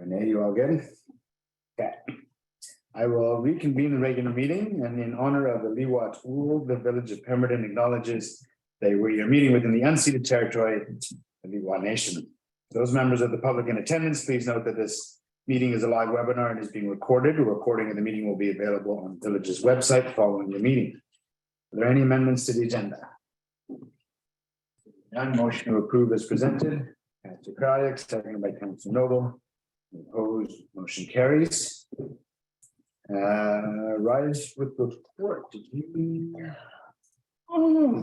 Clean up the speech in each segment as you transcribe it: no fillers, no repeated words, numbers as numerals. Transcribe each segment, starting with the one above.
Renee, you all good? Okay. I will reconvene the regular meeting, and in honor of the Liwat Rule, the Village of Pemberton acknowledges they were your meeting within the unceded territory of the Liwat Nation. Those members of the public in attendance, please note that this meeting is a live webinar and is being recorded. A recording of the meeting will be available on the Village's website following the meeting. Are there any amendments to the agenda? None. Motion to approve as presented. Councilor Krayak, seconded by Councilor Noble. Opposed, motion carries. Rise with the report. Did you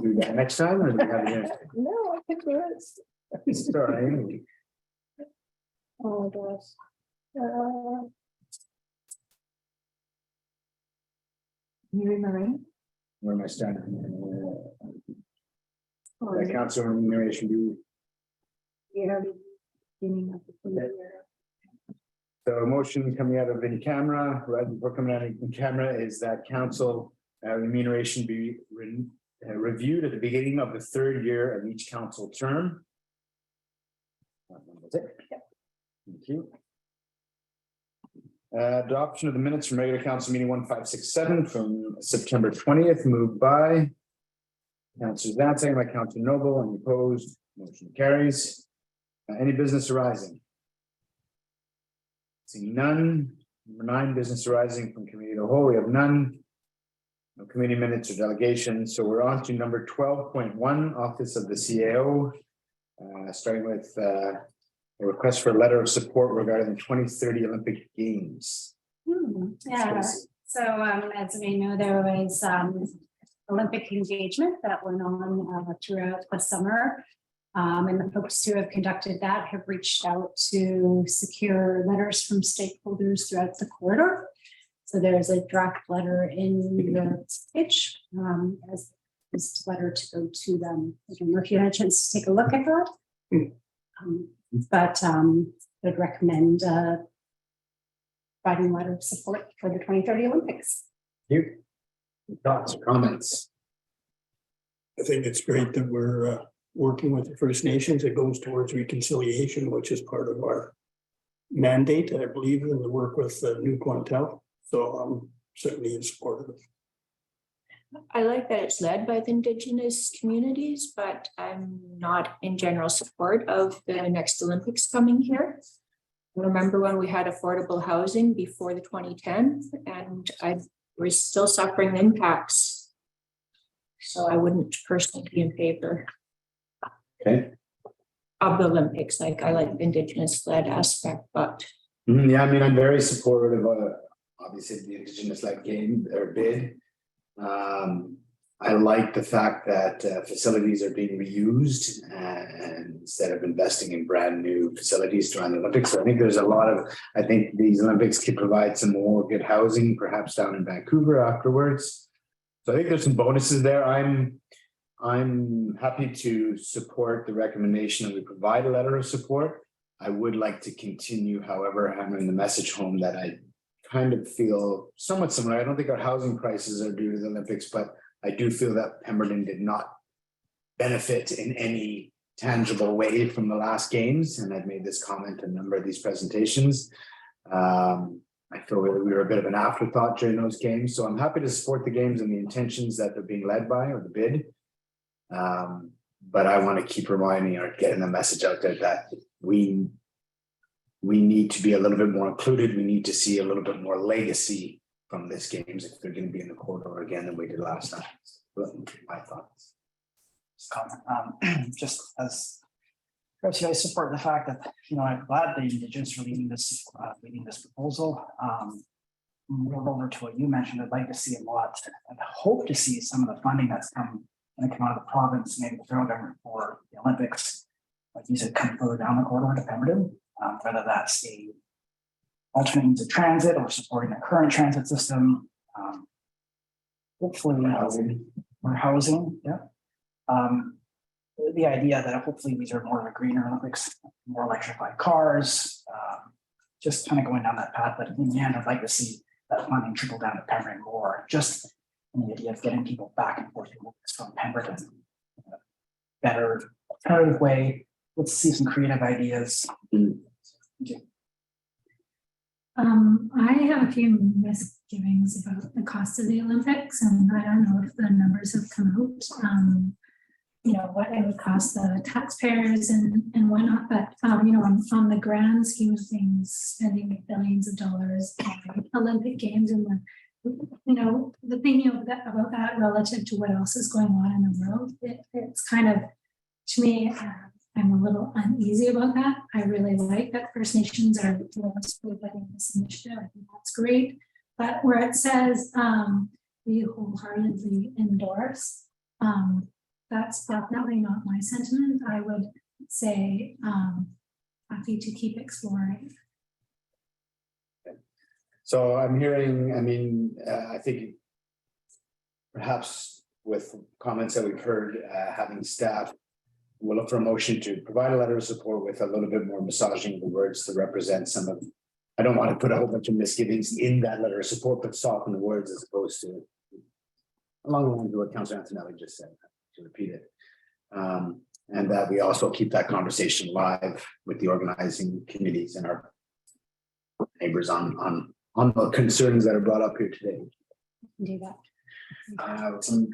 do that next time or do we have it? No, I think it's. Sorry. Oh my gosh. You remember? Where am I starting? Oh, Council remuneration due. you know, beginning of the year. So a motion coming out of in camera, right before coming out in camera, is that council remuneration be reviewed at the beginning of the third year of each council term. That's it. Thank you. Adoption of the minutes from regular council meeting 1567 from September 20th, moved by Councilor Zan, second by Councilor Noble, and opposed, motion carries. Any business arising? Seeing none. Number 9, business arising from committee of the whole. We have none. No committee minutes or delegations. So we're on to number 12.1, Office of the CAO. Starting with a request for a letter of support regarding the 2030 Olympic Games. Yeah, so as we know, there was Olympic engagement that went on throughout the summer. And the folks who have conducted that have reached out to secure letters from stakeholders throughout the corridor. So there's a draft letter in the pitch as this letter to go to them. I don't know if you had a chance to take a look at that. But would recommend providing a letter of support for the 2030 Olympics. Thank you. Thoughts or comments? I think it's great that we're working with the First Nations. It goes towards reconciliation, which is part of our mandate, I believe, in the work with New Quantel. So I'm certainly in support of it. I like that it's led by the Indigenous communities, but I'm not in general support of the next Olympics coming here. I remember when we had affordable housing before the 2010, and we're still suffering the impacts. So I wouldn't personally be in favor of the Olympics. Like I like the Indigenous led aspect, but Yeah, I mean, I'm very supportive of obviously the Indigenous led game or bid. I like the fact that facilities are being reused and instead of investing in brand new facilities to run the Olympics. So I think there's a lot of, I think these Olympics could provide some more good housing, perhaps down in Vancouver afterwards. So I think there's some bonuses there. I'm happy to support the recommendation that we provide a letter of support. I would like to continue, however, hammering the message home that I kind of feel somewhat similar. I don't think our housing prices are due to the Olympics, but I do feel that Pemberton did not benefit in any tangible way from the last games. And I've made this comment in a number of these presentations. I feel that we were a bit of an afterthought during those games. So I'm happy to support the games and the intentions that they're being led by or the bid. But I want to keep reminding or getting the message out there that we need to be a little bit more included. We need to see a little bit more legacy from this games if they're going to be in the corridor again than we did last time. My thoughts. Just as I support the fact that I'm glad the Indigenous are leading this proposal. Roll over to what you mentioned. I'd like to see a lot. I'd hope to see some of the funding that's come out of the province, maybe the federal government for the Olympics, like you said, come further down the corridor to Pemberton. Whether that's the alternate means of transit or supporting the current transit system. Hopefully housing, yeah. The idea that hopefully these are more of a greener Olympics, more electrified cars, just kind of going down that path. But in the end, I'd like to see that funding trickle down to Pemberton more, just in the idea of getting people back and forth from Pemberton. Better alternative way. Let's see some creative ideas. I have a few misgivings about the cost of the Olympics, and I don't know if the numbers have come out. You know, what it would cost the taxpayers and whatnot, but, you know, on the grand scheme of things, spending billions of dollars on Olympic Games and you know, the thing about that relative to what else is going on in the world, it's kind of, to me, I'm a little uneasy about that. I really like that First Nations are supporting this initiative. I think that's great. But where it says we wholeheartedly endorse, that's definitely not my sentiment. I would say happy to keep exploring. So I'm hearing, I mean, I think perhaps with comments that we've heard, having staff, we'll look for a motion to provide a letter of support with a little bit more massaging of the words to represent some of, I don't want to put a whole bunch of misgivings in that letter of support, but soften the words as opposed to along the lines of what Councilor Antonelli just said, to repeat it. And that we also keep that conversation live with the organizing committees and our neighbors on the concerns that are brought up here today. Do that.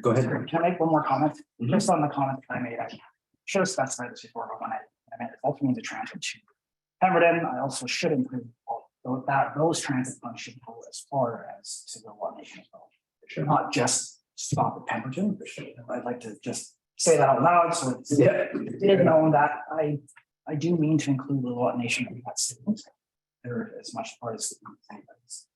Go ahead. Can I make one more comment? Mhm. Just on the comment I made, I should have specified this before, but when I meant ultimately the transit to Pemberton, I also should include those transit funds should go as far as to the One Nation as well. Sure. Not just stop at Pemberton. I'd like to just say that out loud, so it's known that I do mean to include the One Nation in that statement. They're as much part as anybody's.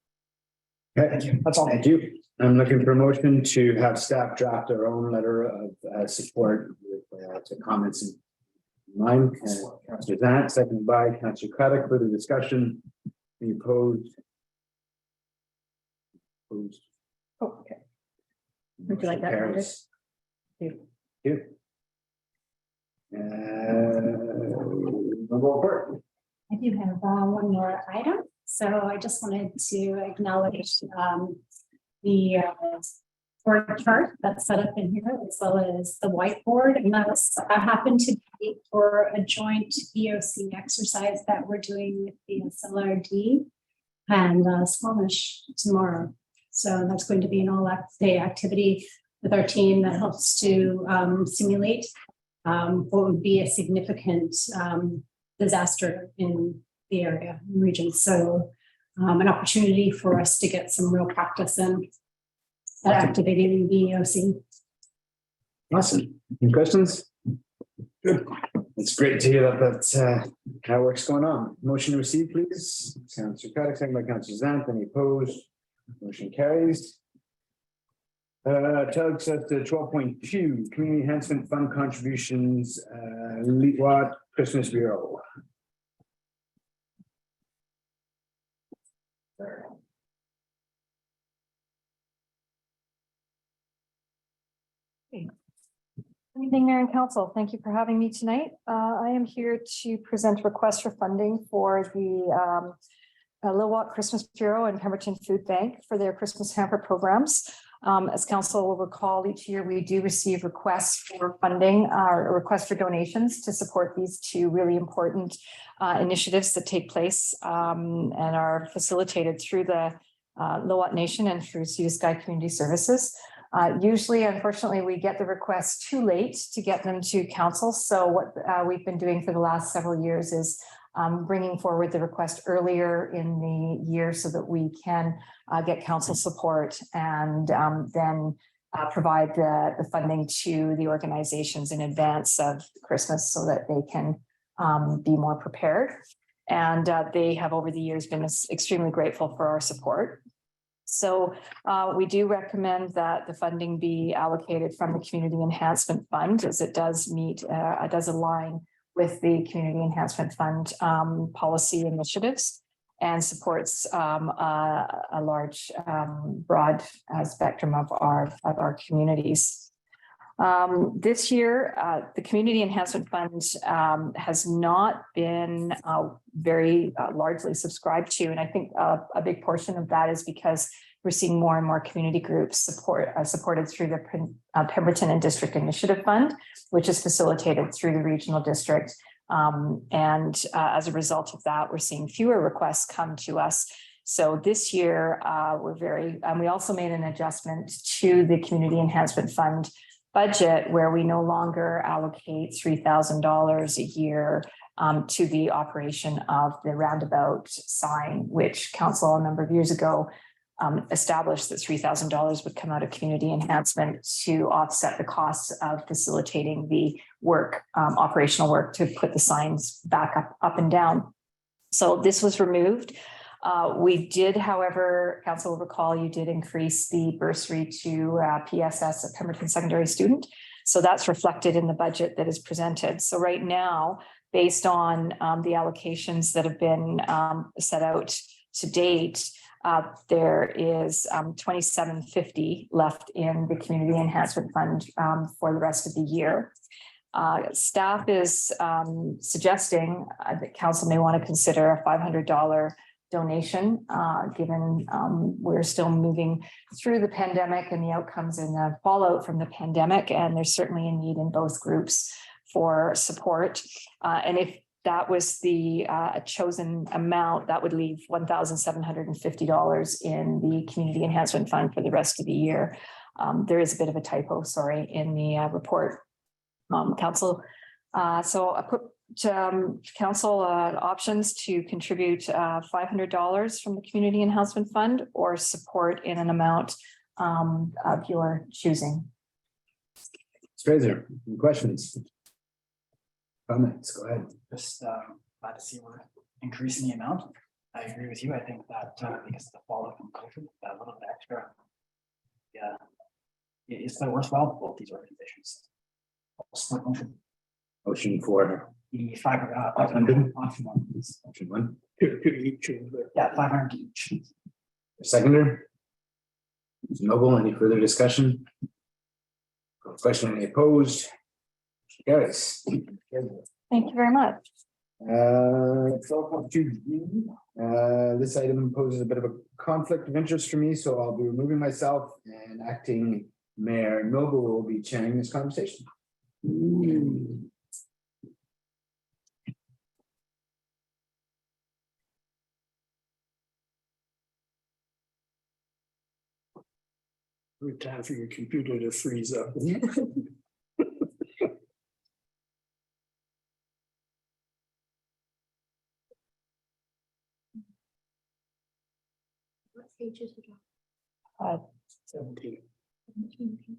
Okay. Thank you. That's all. Thank you. I'm looking for a motion to have staff draft our own letter of support with the comments in mind. Councilor Zant, seconded by Councilor Craddock. Further discussion? Any opposed? Opposed. Oh, okay. Would you like that noted? Carries. Thank you. We'll go for it. I do have one more item. So I just wanted to acknowledge the board chart that's set up in here, as well as the whiteboard. And that's happened to be for a joint EOC exercise that we're doing with the SLRD and Squamish tomorrow. So that's going to be an all-day activity with our team that helps to simulate what would be a significant disaster in the area and region. So an opportunity for us to get some real practice in at activating the EOC. Awesome. Any questions? Good. It's great to hear that how work's going on. Motion to receive, please. Councilor Craddock, second by Councilor Zant. Any opposed? Motion carries. Tug says to 12.2 Community Enhancement Fund contributions, Leetwatt Christmas Bureau. Good evening, Mayor and Council. Thank you for having me tonight. I am here to present a request for funding for the Leetwatt Christmas Bureau and Pemberton Food Bank for their Christmas hamper programs. As council will recall, each year we do receive requests for funding or requests for donations to support these two really important initiatives that take place and are facilitated through the Leetwatt Nation and through Sea to Sky Community Services. Usually, unfortunately, we get the requests too late to get them to council. So what we've been doing for the last several years is bringing forward the request earlier in the year so that we can get council support and then provide the funding to the organizations in advance of Christmas so that they can be more prepared. And they have over the years been extremely grateful for our support. So we do recommend that the funding be allocated from the Community Enhancement Fund, as it does meet, it does align with the Community Enhancement Fund policy initiatives and supports a large, broad spectrum of our communities. This year, the Community Enhancement Fund has not been very largely subscribed to. And I think a big portion of that is because we're seeing more and more community groups supported through the Pemberton and District Initiative Fund, which is facilitated through the regional district. And as a result of that, we're seeing fewer requests come to us So this year, we also made an adjustment to the Community Enhancement Fund budget where we no longer allocate $3,000 a year to the operation of the roundabout sign, which council a number of years ago established that $3,000 would come out of community enhancement to offset the costs of facilitating the work, operational work to put the signs back up and down. So this was removed. We did, however, council will recall, you did increase the bursary to PSS, a Pemberton Secondary Student. So that's reflected in the budget that is presented. So right now, based on the allocations that have been set out to date, there is $2,750 left in the Community Enhancement Fund for the rest of the year. Staff is suggesting that council may want to consider a $500 donation, given we're still moving through the pandemic and the outcomes and the fallout from the pandemic, and there's certainly a need in both groups for support. And if that was the chosen amount, that would leave $1,750 in the Community Enhancement Fund for the rest of the year. There is a bit of a typo, sorry, in the report, council. So I put council options to contribute $500 from the Community Enhancement Fund or support in an amount of your choosing. Fraser, any questions? Comments, go ahead. Just glad to see we're increasing the amount. I agree with you. I think that because of the fallout from COVID, that little bit extra, yeah, it's quite worthwhile for both these organizations. Motion for The 500 500? option one, please. option one. To each of the. Yeah, 500 each. Seconder? Ms. Noble, any further discussion? Question, any opposed? Carries. Thank you very much. 12.2G, this item poses a bit of a conflict of interest for me, so I'll be removing myself and acting Mayor Noble will be chairing this conversation. Good time for your computer to freeze up. What page is it Uh, 17. on?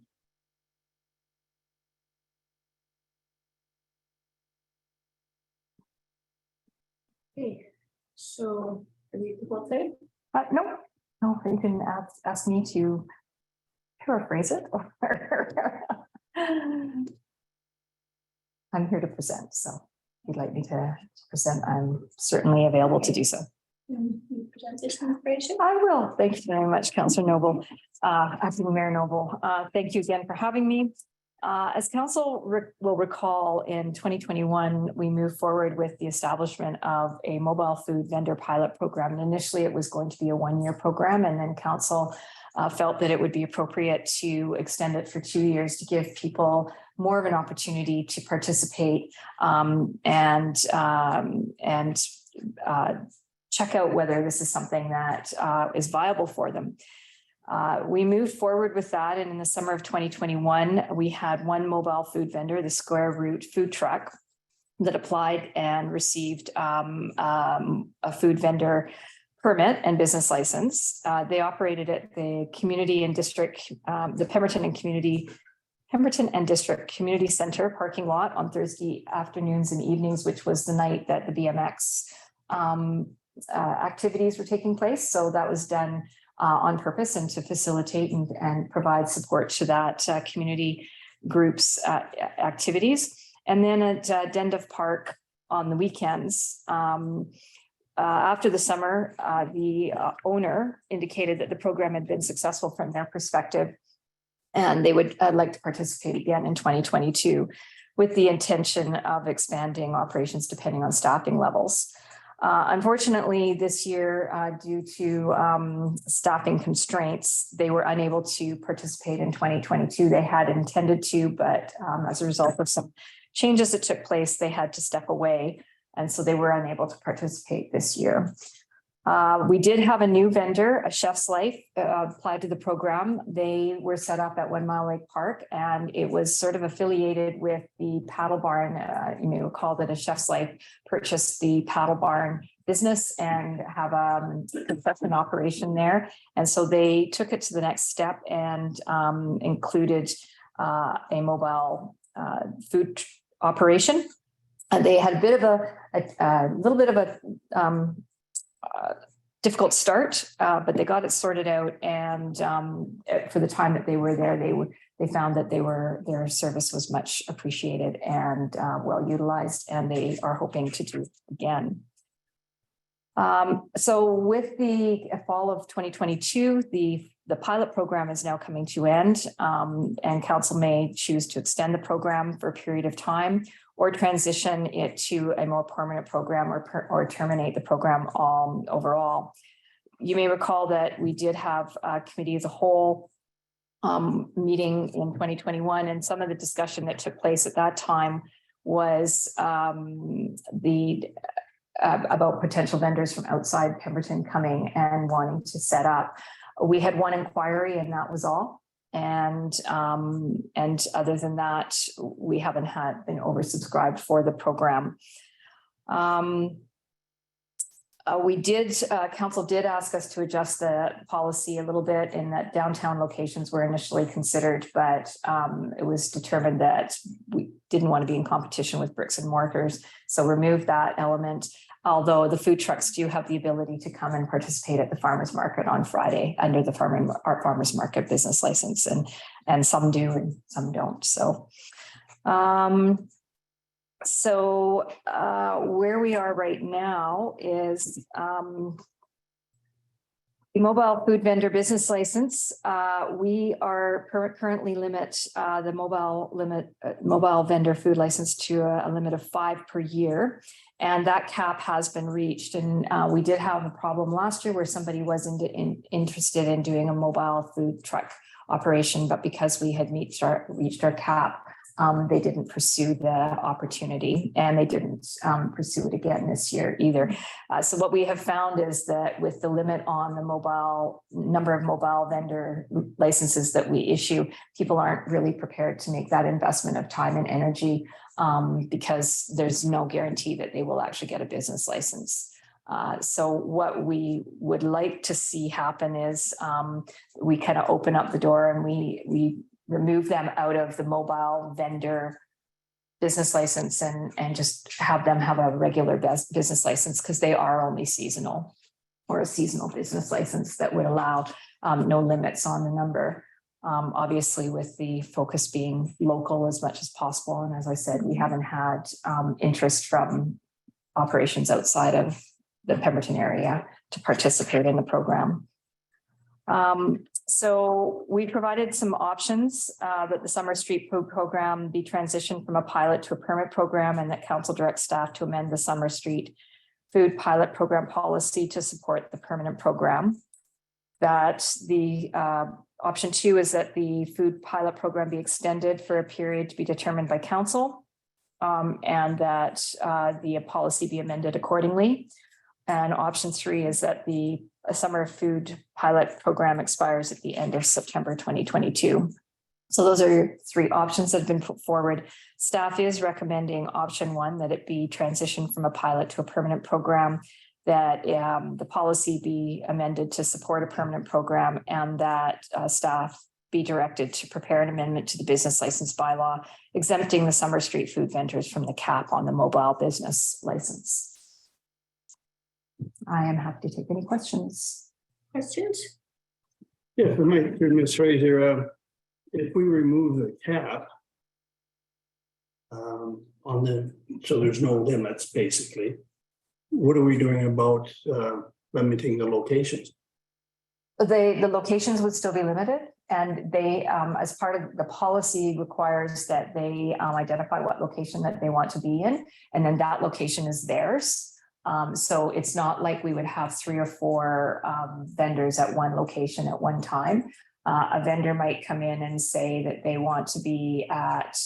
Okay, so are we both there? no, you can ask me to paraphrase it. Or I'm here to present, so if you'd like me to present, I'm certainly available to do so. Present this information. I will. Thank you very much, Councillor Noble, Acting Mayor Noble. Thank you again for having me. As council will recall, in 2021, we moved forward with the establishment of a mobile food vendor pilot program. And initially, it was going to be a one-year program, and then council felt that it would be appropriate to extend it for 2 years to give people more of an opportunity to participate and check out whether this is something that is viable for them. We moved forward with that, and in the summer of 2021, we had one mobile food vendor, the Square Root food truck, that applied and received a food vendor permit and business license. They operated at the community and district, the Pemberton and District Community Center parking lot on Thursday afternoons and evenings, which was the night that the BMX activities were taking place. So that was done on purpose and to facilitate and provide support to that community group's activities. And then at Denduff Park on the weekends, after the summer, the owner indicated that the program had been successful from their perspective, and they would like to participate again in 2022 with the intention of expanding operations depending on staffing levels. Unfortunately, this year, due to staffing constraints, they were unable to participate in 2022. They had intended to, but as a result of some changes that took place, they had to step away. And so they were unable to participate this year. We did have a new vendor, a Chef's Life, applied to the program. They were set up at 1 Mile Lake Park, and it was sort of affiliated with the Paddle Barn. You may recall that a Chef's Life purchased the Paddle Barn business and have a concession operation there. And so they took it to the next step and included a mobile food operation. And they had a bit of a little bit of a difficult start, but they got it sorted out. And for the time that they were there, they found that their service was much appreciated and well utilized, and they are hoping to do it again. So with the fall of 2022, the pilot program is now coming to end, and council may choose to extend the program for a period of time or transition it to a more permanent program or terminate the program overall. You may recall that we did have a committee as a whole meeting in 2021, and some of the discussion that took place at that time was about potential vendors from outside Pemberton coming and wanting to set up. We had one inquiry and that was all. And other than that, we haven't been oversubscribed for the program. Council did ask us to adjust the policy a little bit in that downtown locations were initially considered, but it was determined that we didn't want to be in competition with bricks and mortars. So remove that element. Although the food trucks do have the ability to come and participate at the farmers market on Friday under the farmers market business license, and some do and some don't. So, where we are right now is the mobile food vendor business license. We are currently limit the mobile vendor food license to a limit of 5 per year. And that cap has been reached. And we did have a problem last year where somebody was interested in doing a mobile food truck operation, but because we had reached our cap, they didn't pursue the opportunity, and they didn't pursue it again this year either. So what we have found is that with the limit on the number of mobile vendor licenses that we issue, people aren't really prepared to make that investment of time and energy because there's no guarantee that they will actually get a business license. So what we would like to see happen is we kind of open up the door and we remove them out of the mobile vendor business license and just have them have a regular business license, because they are only seasonal, or a seasonal business license that would allow no limits on the number. Obviously with the focus being local as much as possible. And as I said, we haven't had interest from operations outside of the Pemberton area to participate in the program. So we provided some options that the Summer Street Food Program be transitioned from a pilot to a permit program, and that council directs staff to amend the Summer Street Food Pilot Program policy to support the permanent program. That the option 2 is that the food pilot program be extended for a period to be determined by council, and that the policy be amended accordingly. And option 3 is that the summer food pilot program expires at the end of September 2022. So those are your 3 options that have been put forward. Staff is recommending option 1, that it be transitioned from a pilot to a permanent program, that the policy be amended to support a permanent program, and that staff be directed to prepare an amendment to the business license bylaw, exempting the Summer Street food vendors from the cap on the mobile business license. I am happy to take any questions. Questions? Yeah, for Ms. Fraser, if we remove the cap so there's no limits, basically, what are we doing about limiting the locations? The locations would still be limited, and they, as part of the policy, requires that they identify what location that they want to be in, and then that location is theirs. So it's not like we would have 3 or 4 vendors at one location at one time. A vendor might come in and say that they want to be at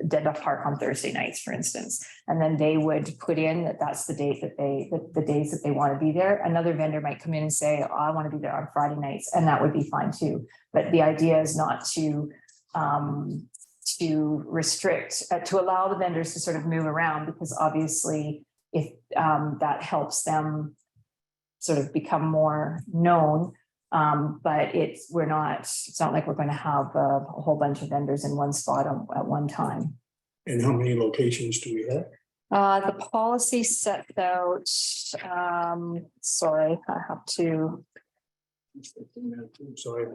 Deadlock Park on Thursday nights, for instance. And then they would put in that that's the date that the days that they want to be there. Another vendor might come in and say, oh, I want to be there on Friday nights, and that would be fine too. But the idea is not to restrict, to allow the vendors to sort of move around, because obviously if that helps them sort of become more known. But it's not like we're going to have a whole bunch of vendors in one spot at one time. And how many locations do we have? The policy sets out, sorry, I have to, Sorry,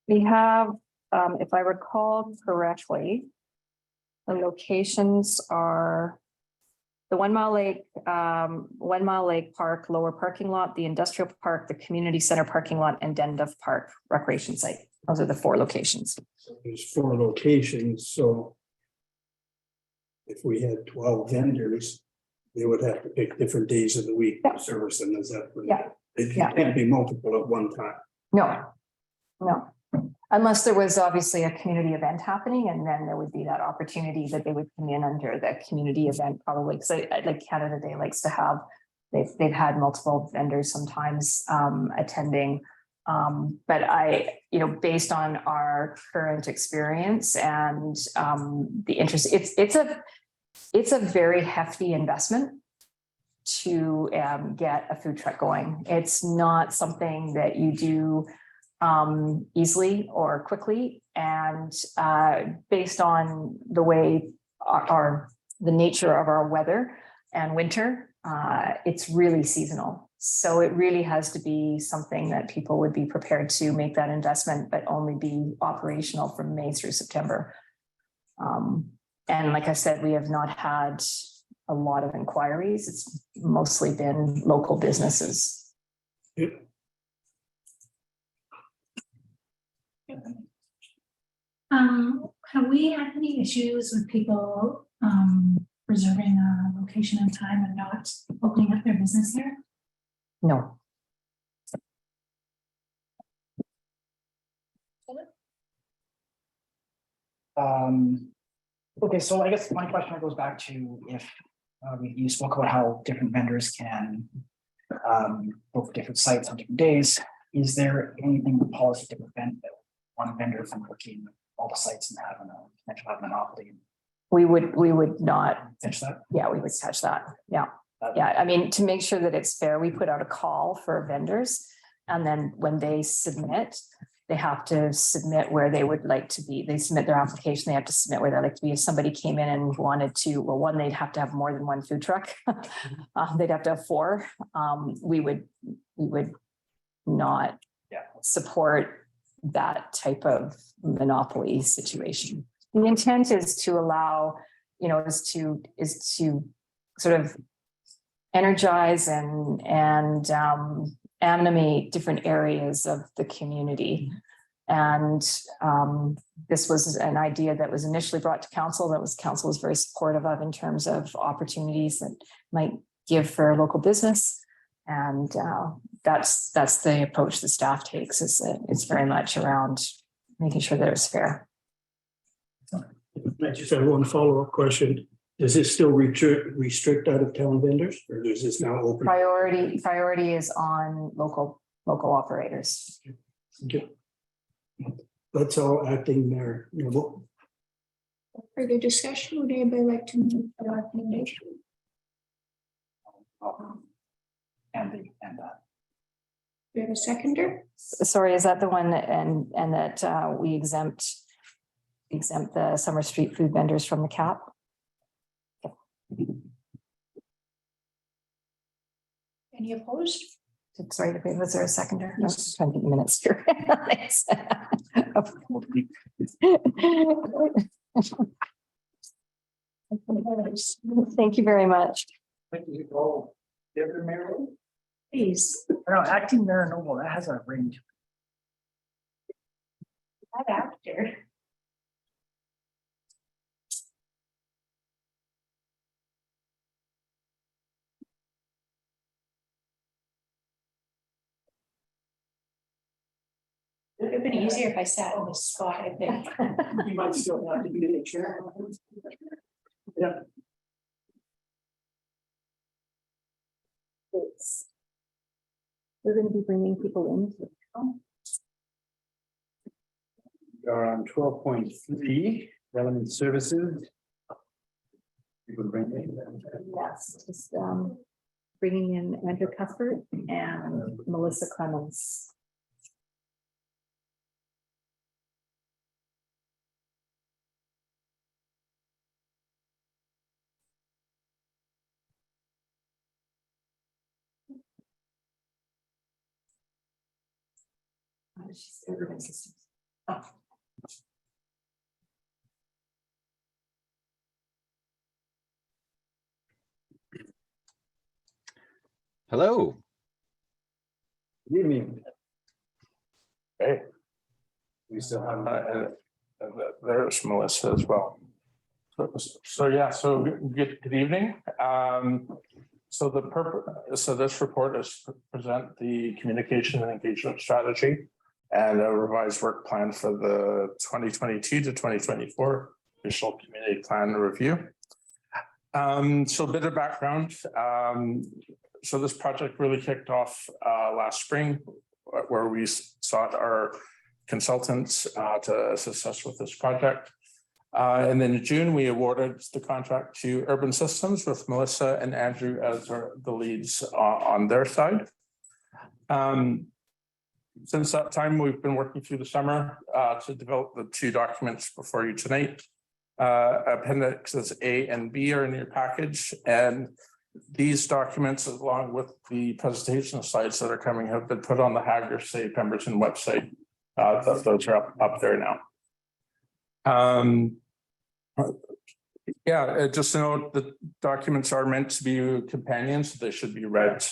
we have, if I recall correctly, the locations are the 1 Mile Lake, 1 Mile Lake Park, lower parking lot, the industrial park, the community center parking lot, and Denduff Park recreation site. Those are the 4 locations. there's 4 locations, so if we had 12 vendors, they would have to pick different days of the week to service them. Is that? Yeah. It Yeah. can't be multiple at one time. No, no. Unless there was obviously a community event happening, and then there would be that opportunity that they would come in under the community event probably. Because I like Canada Day likes to have, they've had multiple vendors sometimes attending. But based on our current experience and the interest, it's a very hefty investment to get a food truck going. It's not something that you do easily or quickly, and based on the way the nature of our weather and winter, it's really seasonal. So it really has to be something that people would be prepared to make that investment, but only be operational from May through September. And like I said, we have not had a lot of inquiries. It's mostly been local businesses. Have we had any issues with people reserving a location and time and not opening up their business here? No. Okay, so I guess my question goes back to if you spoke about how different vendors can book different sites on different days. Is there anything in the policy to prevent one vendor from booking all the sites and having a potential monopoly? We would not. Finish that? Yeah, we would touch that. Yeah. Yeah. I mean, to make sure that it's fair, we put out a call for vendors. And then when they submit, they have to submit where they would like to be. They submit their application. They have to submit where they'd like to be. If somebody came in and wanted to, well, one, they'd have to have more than one food truck. They'd have to have 4. We would not support that type of monopoly situation. The intent is to allow, is to sort of energize and animate different areas of the community. And this was an idea that was initially brought to council council was very supportive of in terms of opportunities that might give for local business. And that's the approach the staff takes, is that it's very much around making sure that it's fair. I just have one follow-up question. Does this still restrict out of town vendors, or is this now open? Priority is on local operators. Okay. That's all acting there. Further discussion, would anybody like to move the recommendation? And Do we have a seconder? Sorry, is that the one and that we exempt the Summer Street food vendors from the cap? Any opposed? Sorry, was there a seconder? I was trying to get minutes here. Thank you very much. Please. acting mayor Noble, that has a ring to it. That actor. been easier if I sat in this spot, I think. You might still have to be the chair. Yeah. We're going to be bringing people in. We are on 12.3, relevant services. People bring in. Yes, just bringing in Andrew Cuthbert and Melissa Clemens. She's urban systems. Hello. Good evening. Hey, We still have. there's Melissa as well. So yeah, so good evening. So the purpose, so this report is to present the communication and engagement strategy and a revised work plan for the 2022 to 2024 official community plan review. So a bit of background. So this project really kicked off last spring, where we sought our consultants to assist us with this project. And then in June, we awarded the contract to Urban Systems with Melissa and Andrew as the leads on their side. Since that time, we've been working through the summer to develop the two documents before you tonight. Appendixes A and B are in your package, and these documents, along with the presentation slides that are coming, have been put on the Hager Save Pemberton website. Those are up there now. Yeah, just to note, the documents are meant to be companions. They should be read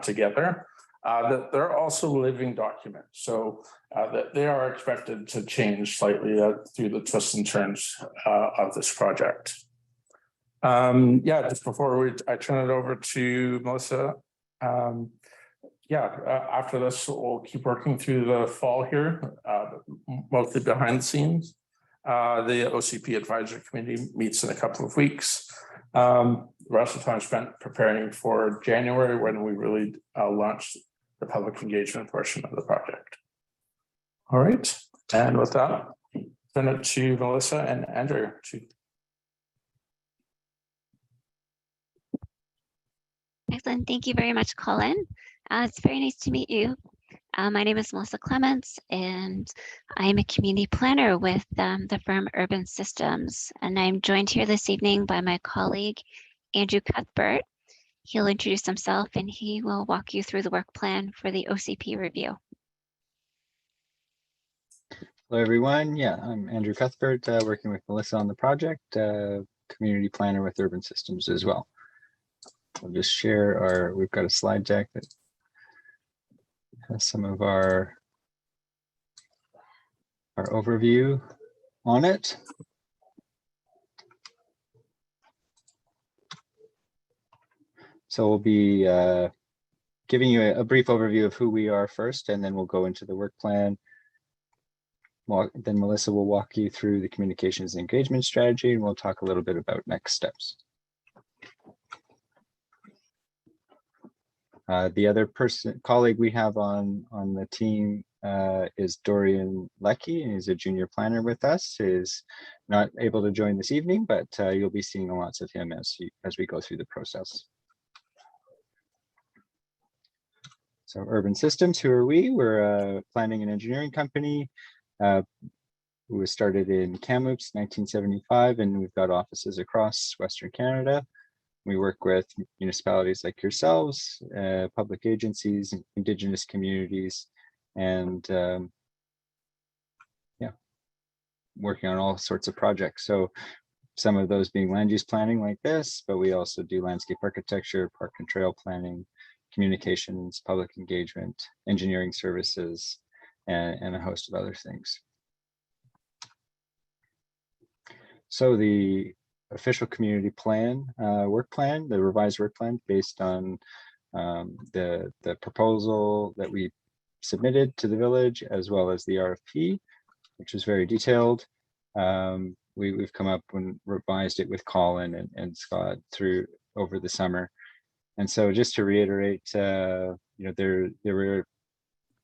together. That they're also living documents, so that they are expected to change slightly through the twists and turns of this project. Yeah, just before I turn it over to Melissa. After this, we'll keep working through the fall here, mostly behind the scenes. The OCP Advisory Committee meets in a couple of weeks. The rest of the time spent preparing for January, when we really launched the public engagement portion of the project. All right, and with that, turn it to Melissa and Andrew. Excellent. Thank you very much, Colin. It's very nice to meet you. My name is Melissa Clements, and I am a community planner with the firm Urban Systems. And I'm joined here this evening by my colleague, Andrew Cuthbert. He'll introduce himself and he will walk you through the work plan for the OCP review. Hello, everyone. Yeah, I'm Andrew Cuthbert, working with Melissa on the project, community planner with Urban Systems as well. I'll just share we've got a slide deck that has some of our overview on it. So we'll be giving you a brief overview of who we are first, and then we'll go into the work plan. Then Melissa will walk you through the communications and engagement strategy, and we'll talk a little bit about next steps. The other colleague we have on the team is Dorian Leckie, and he's a junior planner with us. Is not able to join this evening, but you'll be seeing lots of him as we go through the process. So Urban Systems, who are we? We're a planning and engineering company who was started in Kamloops 1975, and we've got offices across Western Canada. We work with municipalities like yourselves, public agencies, Indigenous communities, and working on all sorts of projects. So some of those being land use planning like this, but we also do landscape architecture, park and trail planning, communications, public engagement, engineering services, and a host of other things. So the official community plan, work plan, the revised work plan based on the proposal that we submitted to the village, as well as the RFP, which is very detailed. We've come up and revised it with Colin and Scott through over the summer. And so just to reiterate, there were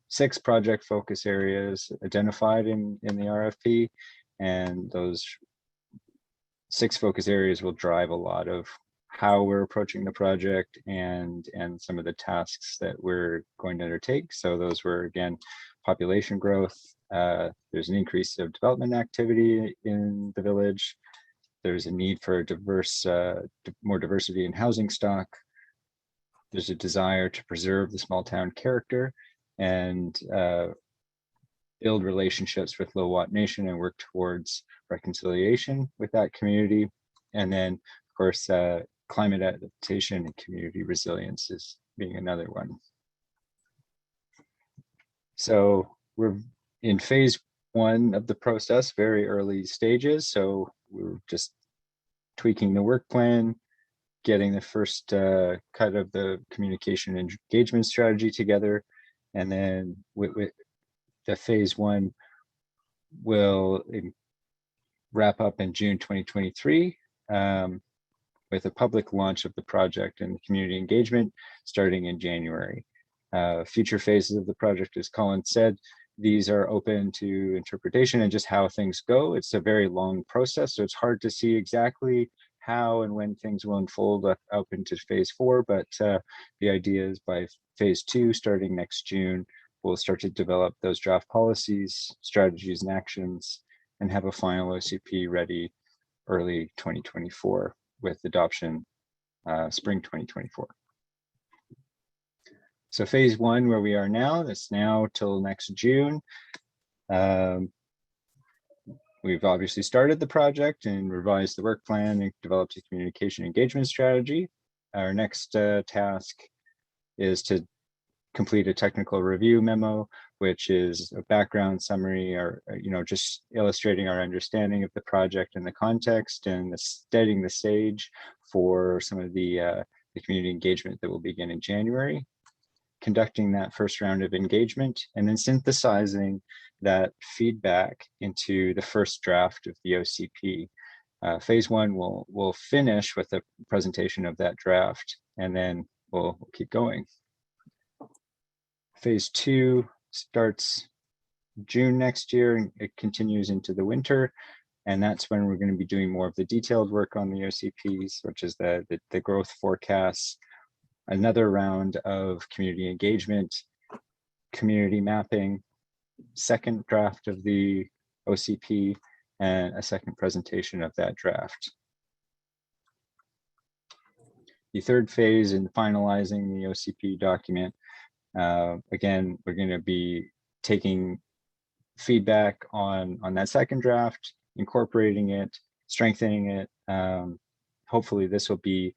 6 project focus areas identified in the RFP, and those 6 focus areas will drive a lot of how we're approaching the project and some of the tasks that we're going to undertake. So those were, again, population growth. There's an increase of development activity in the village. There's a need for more diversity in housing stock. There's a desire to preserve the small town character and build relationships with Lil'wat Nation and work towards reconciliation with that community. And then, of course, climate adaptation and community resilience is being another one. So we're in phase 1 of the process, very early stages. So we're just tweaking the work plan, getting the first cut of the communication and engagement strategy together. And then with the phase 1 will wrap up in June 2023 with a public launch of the project and community engagement starting in January. Future phases of the project, as Colin said, these are open to interpretation and just how things go. It's a very long process, so it's hard to see exactly how and when things will unfold up into phase 4, but the idea is by phase 2, starting next June, we'll start to develop those draft policies, strategies, and actions, and have a final OCP ready early 2024 with adoption spring 2024. So phase 1, where we are now, that's now till next June. We've obviously started the project and revised the work plan and developed a communication engagement strategy. Our next task is to complete a technical review memo, which is a background summary or, just illustrating our understanding of the project and the context and setting the stage for some of the community engagement that will begin in January. Conducting that first round of engagement and then synthesizing that feedback into the first draft of the OCP. Phase 1 will finish with a presentation of that draft, and then we'll keep going. Phase 2 starts June next year and it continues into the winter. And that's when we're going to be doing more of the detailed work on the OCPs, which is the growth forecasts, another round of community engagement, community mapping, second draft of the OCP, and a second presentation of that draft. The third phase in finalizing the OCP document, again, we're going to be taking feedback on that second draft, incorporating it, strengthening it. Hopefully this will be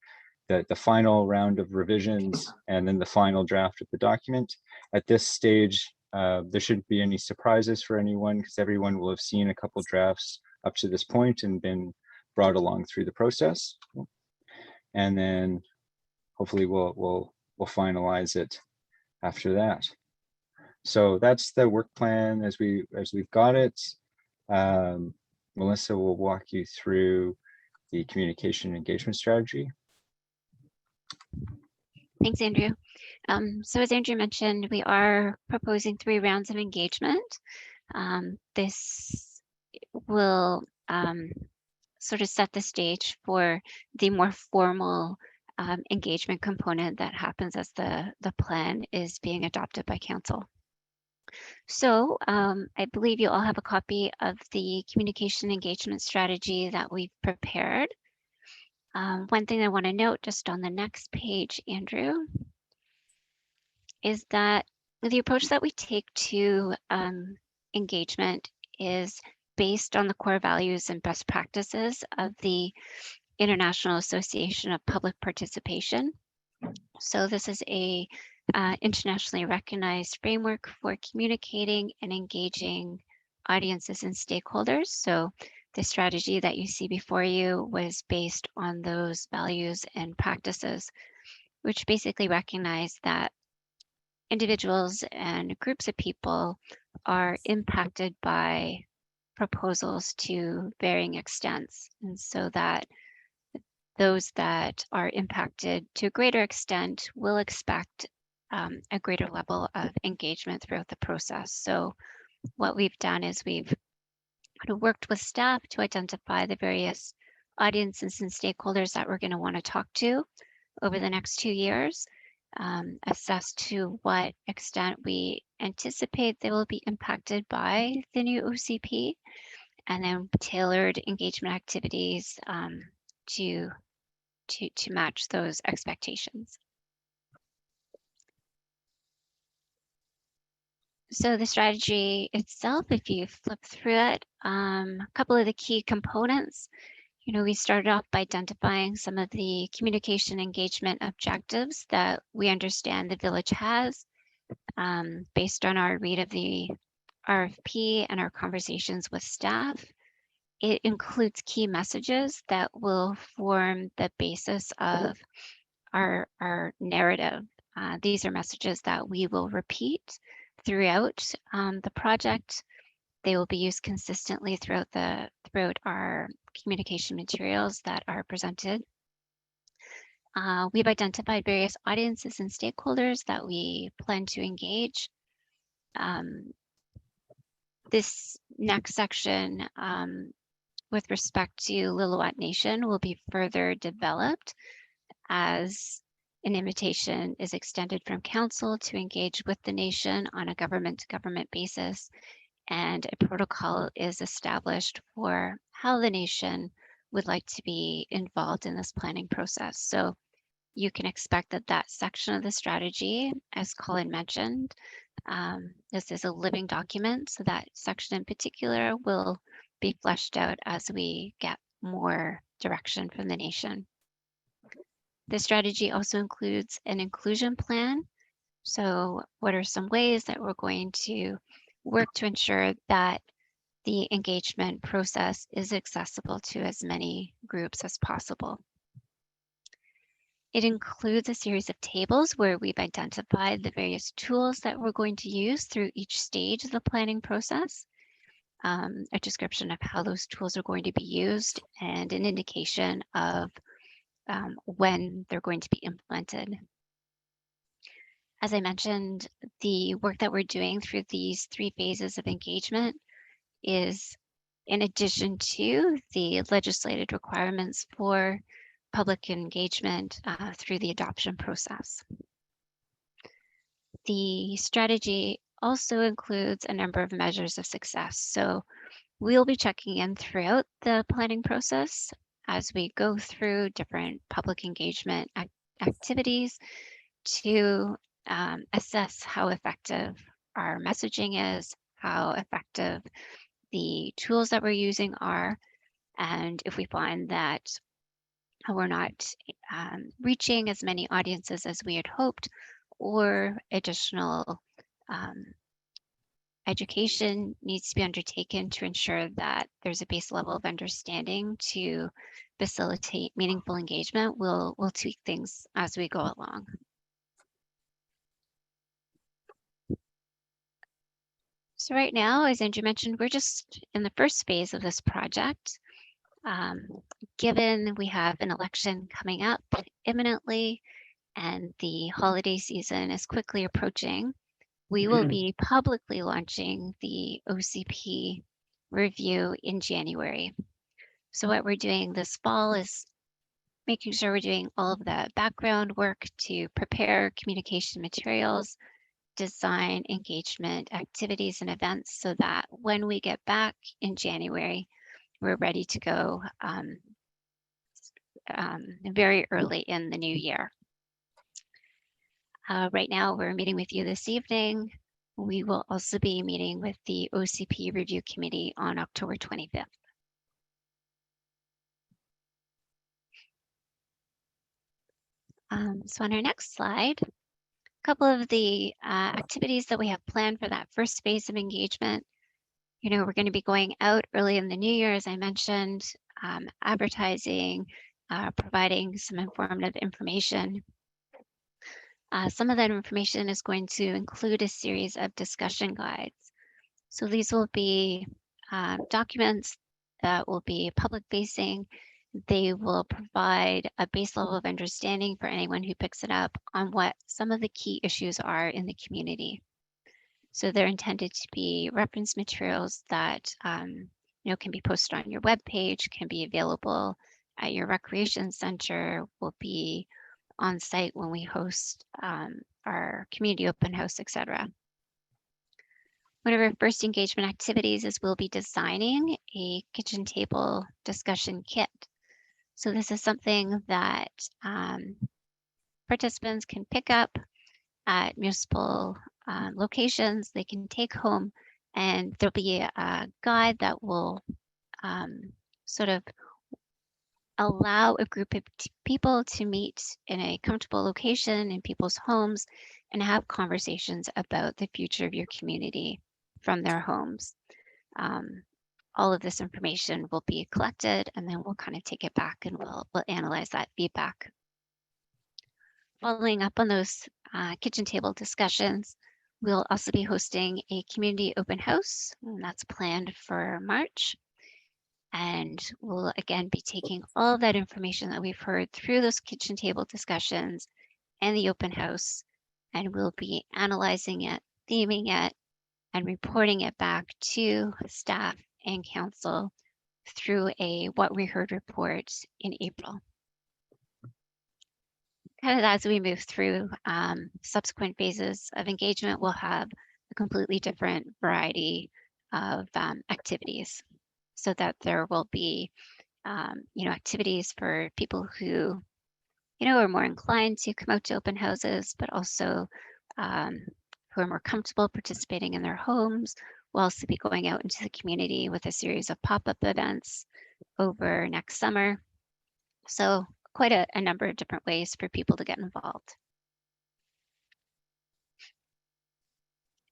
the final round of revisions and then the final draft of the document. At this stage, there shouldn't be any surprises for anyone because everyone will have seen a couple drafts up to this point and been brought along through the process. And then hopefully we'll finalize it after that. So that's the work plan as we've got it. Melissa will walk you through the communication engagement strategy. Thanks, Andrew. So as Andrew mentioned, we are proposing 3 rounds of engagement. This will sort of set the stage for the more formal engagement component that happens as the plan is being adopted by council. So I believe you all have a copy of the communication engagement strategy that we've prepared. One thing I want to note just on the next page, Andrew, is that the approach that we take to engagement is based on the core values and best practices of the International Association of Public Participation. So this is a internationally recognized framework for communicating and engaging audiences and stakeholders. So the strategy that you see before you was based on those values and practices, which basically recognize that individuals and groups of people are impacted by proposals to varying extents. And so that those that are impacted to a greater extent will expect a greater level of engagement throughout the process. So what we've done is we've kind of worked with staff to identify the various audiences and stakeholders that we're going to want to talk to over the next 2 years, assess to what extent we anticipate they will be impacted by the new OCP, and then tailored engagement activities to match those expectations. So the strategy itself, if you flip through it, a couple of the key components, we started off by identifying some of the communication engagement objectives that we understand the village has based on our read of the RFP and our conversations with staff. It includes key messages that will form the basis of our narrative. These are messages that we will repeat throughout the project. They will be used consistently throughout our communication materials that are presented. We've identified various audiences and stakeholders that we plan to engage. This next section with respect to Lillooet Nation will be further developed as an invitation is extended from council to engage with the nation on a government-to-government basis, and a protocol is established for how the nation would like to be involved in this planning process. So you can expect that section of the strategy, as Colin mentioned, this is a living document, so that section in particular will be fleshed out as we get more direction from the nation. The strategy also includes an inclusion plan. So what are some ways that we're going to work to ensure that the engagement process is accessible to as many groups as possible? It includes a series of tables where we've identified the various tools that we're going to use through each stage of the planning process, a description of how those tools are going to be used, and an indication of when they're going to be implemented. As I mentioned, the work that we're doing through these 3 phases of engagement is in addition to the legislated requirements for public engagement through the adoption process. The strategy also includes a number of measures of success. So we'll be checking in throughout the planning process as we go through different public engagement activities to assess how effective our messaging is, how effective the tools that we're using are, and if we find that we're not reaching as many audiences as we had hoped, or additional education needs to be undertaken to ensure that there's a base level of understanding to facilitate meaningful engagement, we'll tweak things as we go along. So right now, as Andrew mentioned, we're just in the first phase of this project. Given we have an election coming up imminently and the holiday season is quickly approaching, we will be publicly launching the OCP review in January. So what we're doing this fall is making sure we're doing all of the background work to prepare communication materials, design engagement activities and events, so that when we get back in January, we're ready to go very early in the new year. Right now, we're meeting with you this evening. We will also be meeting with the OCP Review Committee on October 25th. So on our next slide, a couple of the activities that we have planned for that first phase of engagement. We're going to be going out early in the new year, as I mentioned, advertising, providing some informative information. Some of that information is going to include a series of discussion guides. So these will be documents that will be public facing. They will provide a base level of understanding for anyone who picks it up on what some of the key issues are in the community. So they're intended to be reference materials that can be posted on your webpage, can be available at your recreation center, will be on site when we host our community open house, etc. One of our first engagement activities is we'll be designing a kitchen table discussion kit. So this is something that participants can pick up at municipal locations. They can take home, and there'll be a guide that will sort of allow a group of people to meet in a comfortable location in people's homes and have conversations about the future of your community from their homes. All of this information will be collected, and then we'll kind of take it back and we'll analyze that feedback. Following up on those kitchen table discussions, we'll also be hosting a community open house, and that's planned for March. And we'll again be taking all of that information that we've heard through those kitchen table discussions and the open house, and we'll be analyzing it, theming it, and reporting it back to staff and council through a What We Heard report in April. Kind of as we move through subsequent phases of engagement, we'll have a completely different variety of activities, so that there will be activities for people who are more inclined to come out to open houses, but also who are more comfortable participating in their homes. We'll also be going out into the community with a series of pop-up events over next summer. So quite a number of different ways for people to get involved.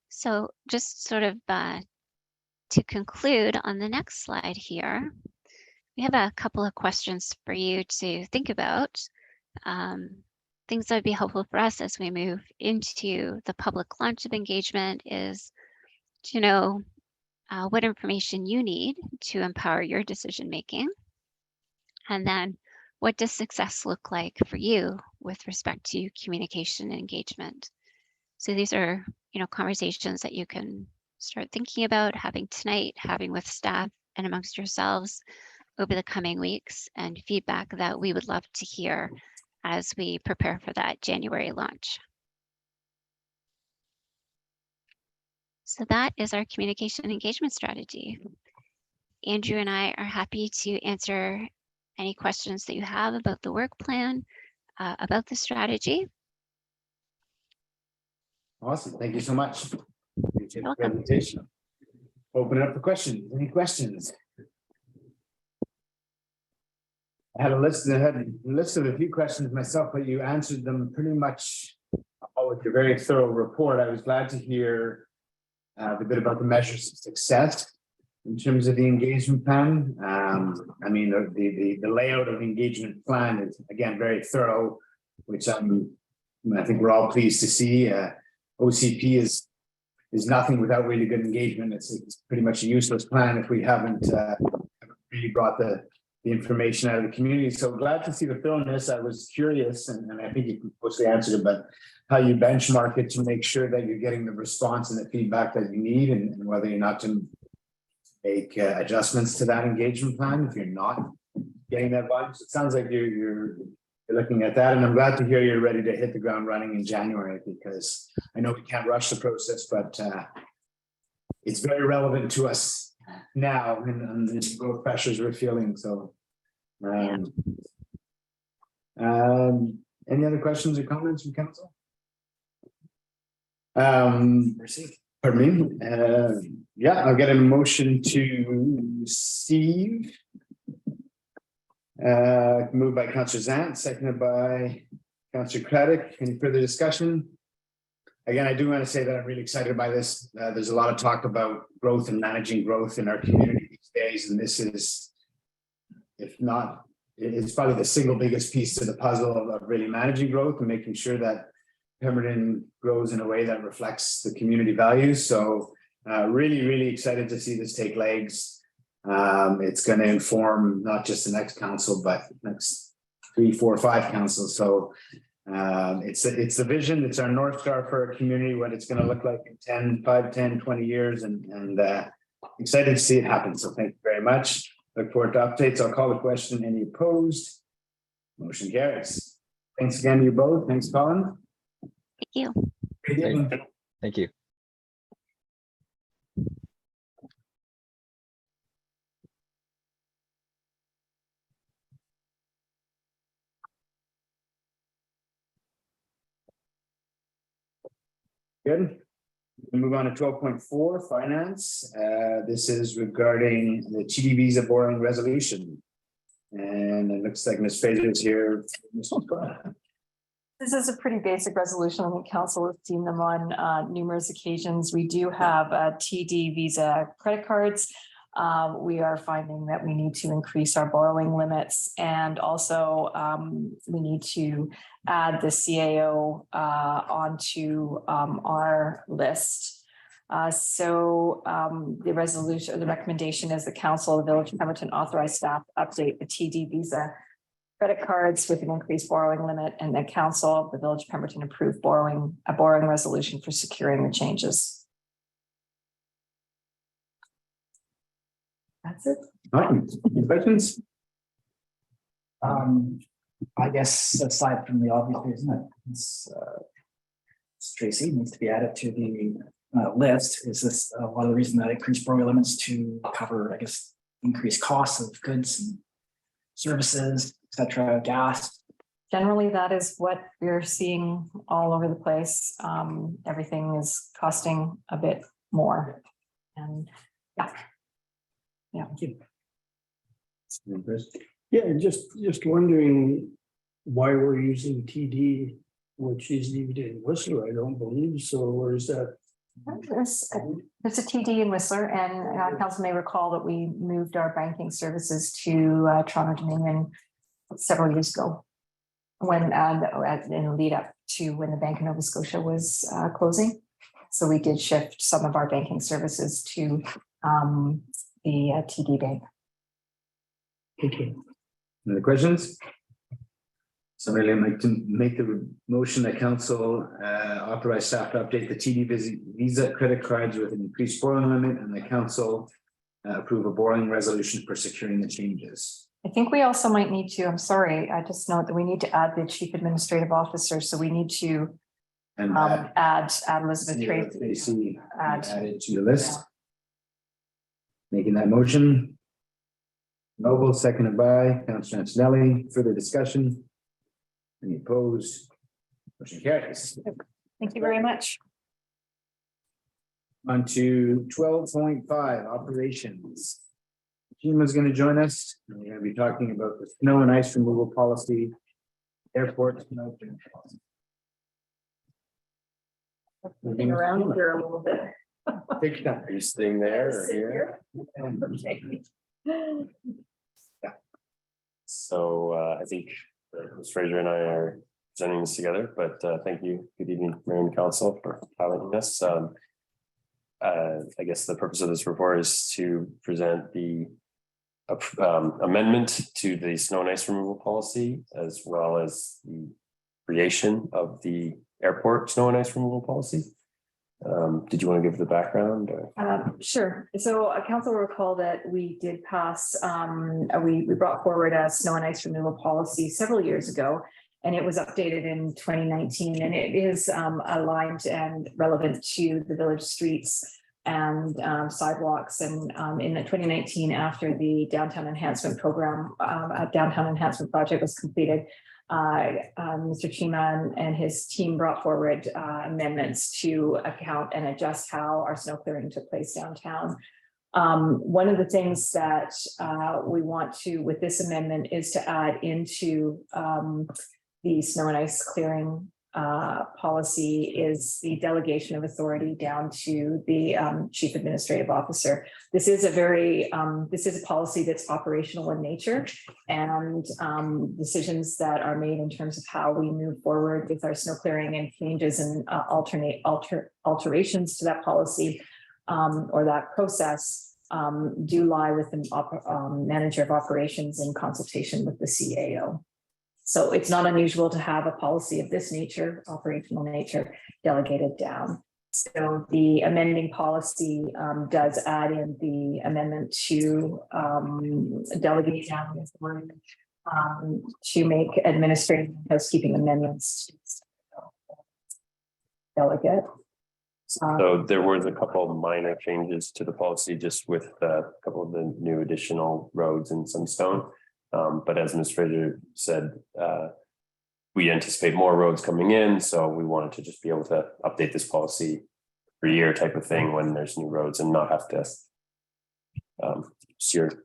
So just sort of to conclude on the next slide here, we have a couple of questions for you to think about. Things that would be helpful for us as we move into the public launch of engagement is to know what information you need to empower your decision making. And then what does success look like for you with respect to communication and engagement? So these are, conversations that you can start thinking about having tonight, having with staff and amongst yourselves over the coming weeks, and feedback that we would love to hear as we prepare for that January launch. So that is our communication engagement strategy. Andrew and I are happy to answer any questions that you have about the work plan, about the strategy. Awesome. Thank you so much. Appreciate the Welcome. presentation. Open it up for questions. Any questions? I had a list of a few questions myself, but you answered them pretty much all with your very thorough report. I was glad to hear the bit about the measures of success in terms of the engagement plan. I mean, the layout of the engagement plan is, again, very thorough, which I think we're all pleased to see. OCP is nothing without really good engagement. It's pretty much a useless plan if we haven't really brought the information out of the community. So glad to see the thoroughness. I was curious, and I think you mostly answered it, but how you benchmark it to make sure that you're getting the response and the feedback that you need, and whether you're not to make adjustments to that engagement plan if you're not getting that volume. So it sounds like you're looking at that, and I'm glad to hear you're ready to hit the ground running in January, because I know we can't rush the process, but it's very relevant to us now and the growth pressures we're feeling. So any other questions or comments from council? Pardon me. Yeah, I'll get a motion to receive. Moved by Councillor Zant, seconded by Councillor Craddock. Any further discussion? Again, I do want to say that I'm really excited by this. There's a lot of talk about growth and managing growth in our community these days, and this is, if not, it's probably the single biggest piece to the puzzle of really managing growth and making sure that Pemberton grows in a way that reflects the community values. So really excited to see this take legs. It's going to inform not just the next council, but next 3, 4, 5 councils. So it's the vision, it's our North Star for our community, what it's going to look like in 5, 10, 20 years, and excited to see it happen. So thank you very much. Look forward to updates. I'll call the question. Any opposed? Motion carries. Thanks again to you both. Thanks, Colin. Thank you. Thank you. Good. We move on to 12.4 finance. This is regarding the TD Visa borrowing resolution. And it looks like Ms. Fraser is here. This is a pretty basic resolution. The council has seen them on numerous occasions. We do have TD Visa credit cards. We are finding that we need to increase our borrowing limits, and also we need to add the CAO onto our list. The resolution, the recommendation is the council of the Village of Pemberton authorized staff update the TD Visa credit cards with an increased borrowing limit, and the council of the Village of Pemberton approved a borrowing resolution for securing the changes. That's it. Any questions? I guess aside from the obvious reason that Tracy needs to be added to the list, is this a lot of the reason that increased borrowing limits to cover, I guess, increased costs of goods and services, etc., gas? Generally, that is what we're seeing all over the place. Everything is costing a bit more. And yeah. Thank you. Yeah, just wondering why we're using TD, which is needed in Whistler, I don't believe so, or is that? There's a TD in Whistler, and council may recall that we moved our banking services to Toronto Dominion several years ago, when in lead up to when the Bank of Nova Scotia was closing. So we did shift some of our banking services to the TD Bank. Okay. Any questions? Somebody would like to make the motion that council authorize staff to update the TD Visa credit cards with an increased borrowing limit, and the council approve a borrowing resolution for securing the changes. I think we also might need to, I'm sorry, I just note that we need to add the chief administrative officer. So we need to And add Elizabeth Tracy. added to the list. Making that motion. Noble, seconded by Councillor Antonelli. Further discussion? Any opposed? Motion carries. Thank you very much. On to 12.5 operations. Jima's going to join us. We're going to be talking about the snow and ice removal policy, airport snow. Moving around here a little bit. Take your time. Are you staying there or here? So I think Ms. Fraser and I are presenting this together, but thank you. Good evening, Mayor and Council, for highlighting this. I guess the purpose of this report is to present the amendment to the snow and ice removal policy, as well as the creation of the airport snow and ice removal policy. Did you want to give the background? Sure. So council will recall that we did pass, we brought forward a snow and ice removal policy several years ago, and it was updated in 2019, and it is aligned and relevant to the village streets and sidewalks. And in the 2019, after the downtown enhancement program, a downtown enhancement project was completed, Mr. Chima and his team brought forward amendments to account and adjust how our snow clearing took place downtown. One of the things that we want to, with this amendment, is to add into the snow and ice clearing policy is the delegation of authority down to the chief administrative officer. This is a policy that's operational in nature, and decisions that are made in terms of how we move forward with our snow clearing and changes and alterations to that policy or that process do lie with the manager of operations in consultation with the CAO. So it's not unusual to have a policy of this nature, operational nature, delegated down. So the amending policy does add in the amendment to delegate down the authority to make administrative housekeeping amendments to delegate. So there was a couple of minor changes to the policy, just with a couple of the new additional roads and some stone. But as Ms. Fraser said, we anticipate more roads coming in, so we wanted to just be able to update this policy per year type of thing when there's new roads and not have to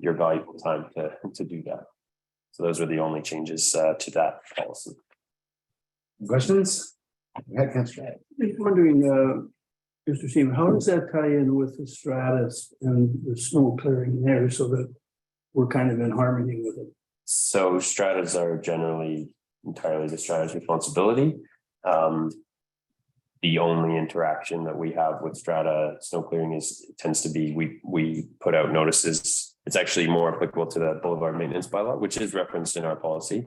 your valuable time to do that. So those are the only changes to that policy. Questions? Go ahead, Councillor. I'm wondering, Mr. Seaman, how does that tie in with the stratus and the snow clearing there so that we're kind of in harmony with it? So stratas are generally entirely the strata's responsibility. The only interaction that we have with strata snow clearing tends to be we put out notices. It's actually more applicable to the boulevard maintenance bylaw, which is referenced in our policy,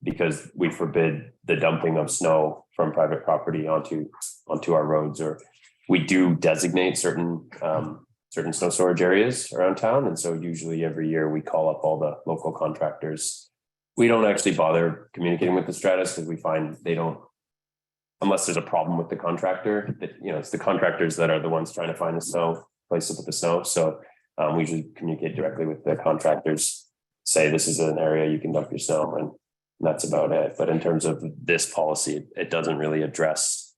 because we forbid the dumping of snow from private property onto our roads, or we do designate certain snow storage areas around town. And so usually every year we call up all the local contractors. We don't actually bother communicating with the stratas because we find they don't, unless there's a problem with the contractor, that, you know, it's the contractors that are the ones trying to find the snow, place to put the snow. So we usually communicate directly with the contractors, say this is an area you can dump your snow, and that's about it. But in terms of this policy, it doesn't really address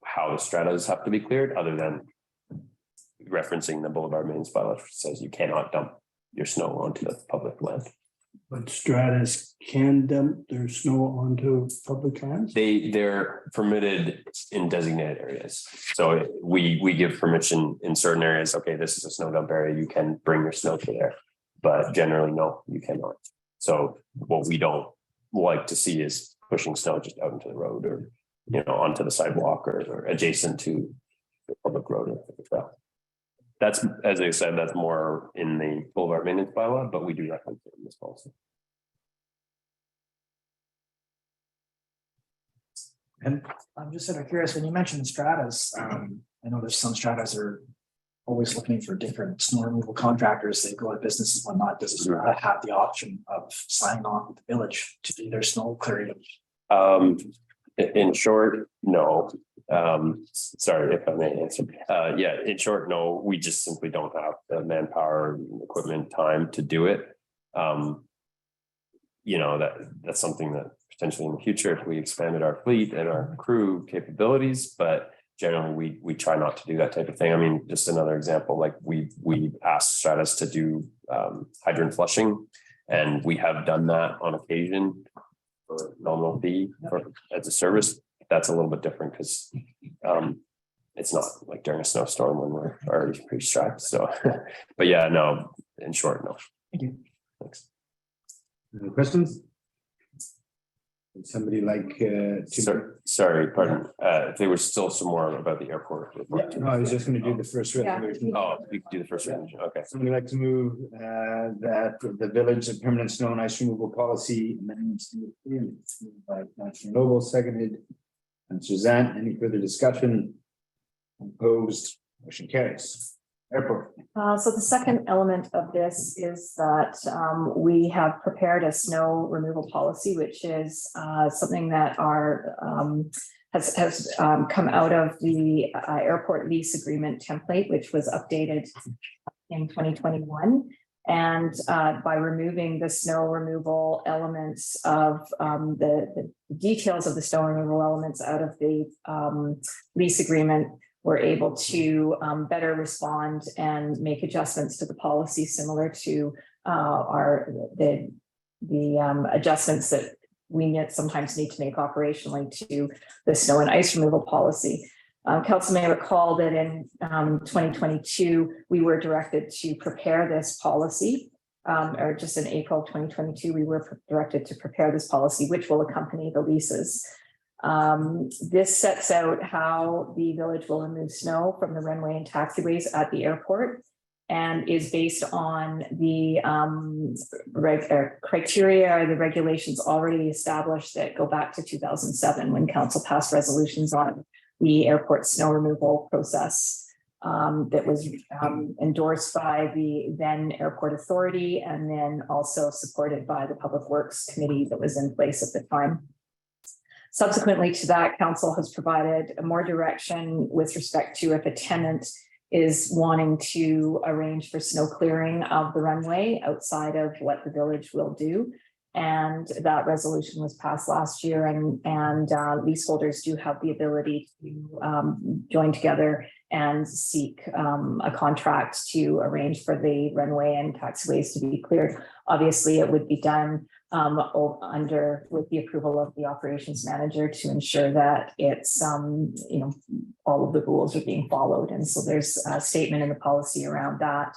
how the stratas have to be cleared, other than referencing the boulevard maintenance bylaw, which says you cannot dump your snow onto the public land. But stratas can dump their snow onto public lands? They're permitted in designated areas. So we give permission in certain areas. Okay, this is a snow dump area. You can bring your snow to there, but generally, no, you cannot. So what we don't like to see is pushing snow just out into the road, or, you know, onto the sidewalk, or adjacent to the public road or the trail. That's, as I said, that's more in the boulevard maintenance bylaw, but we do reference it in this policy. And I'm just sort of curious, when you mentioned stratas, I know there's some stratas are always looking for different snow removal contractors. They go to businesses and whatnot. Does a strata have the option of signing on with the village to do their snow clearing? In short, no. Sorry if I may answer. Yeah, in short, no, we just simply don't have the manpower, equipment, time to do it. You know, that's something that potentially in the future, if we expanded our fleet and our crew capabilities, but generally we try not to do that type of thing. I mean, just another example, like we asked stratas to do hydrant flushing, and we have done that on occasion for nominal fee as a service. That's a little bit different because it's not like during a snowstorm when we're already pretty strapped. So, but yeah, no, in short, no. Thank you. Thanks. Any questions? Would somebody like to? Sorry, pardon. There was still some more about the airport. No, I was just going to do the first resolution. Oh, you could do the first resolution. Okay. Somebody like to move that the village of permanent snow and ice removal policy amendments to the agreements, by Councillor Noble, seconded. And Suzanne, any further discussion? Opposed, motion carries. Airport. So the second element of this is that we have prepared a snow removal policy, which is something that has come out of the airport lease agreement template, which was updated in 2021. And by removing the snow removal elements of the details of the snow removal elements out of the lease agreement, we're able to better respond and make adjustments to the policy, similar to the adjustments that sometimes need to make operationally to the snow and ice removal policy. Council may recall that in 2022, we were directed to prepare this policy, or just in April 2022, we were directed to prepare this policy, which will accompany the leases. This sets out how the village will remove snow from the runway and taxiways at the airport, and is based on the criteria or the regulations already established that go back to 2007 when council passed resolutions on the airport snow removal process that was endorsed by the then airport authority, and then also supported by the Public Works Committee that was in place at the time. Subsequently to that, council has provided more direction with respect to if a tenant is wanting to arrange for snow clearing of the runway outside of what the village will do. And that resolution was passed last year, and leaseholders do have the ability to join together and seek a contract to arrange for the runway and taxiways to be cleared. Obviously, it would be done with the approval of the operations manager to ensure that it's all of the rules are being followed. And so there's a statement in the policy around that.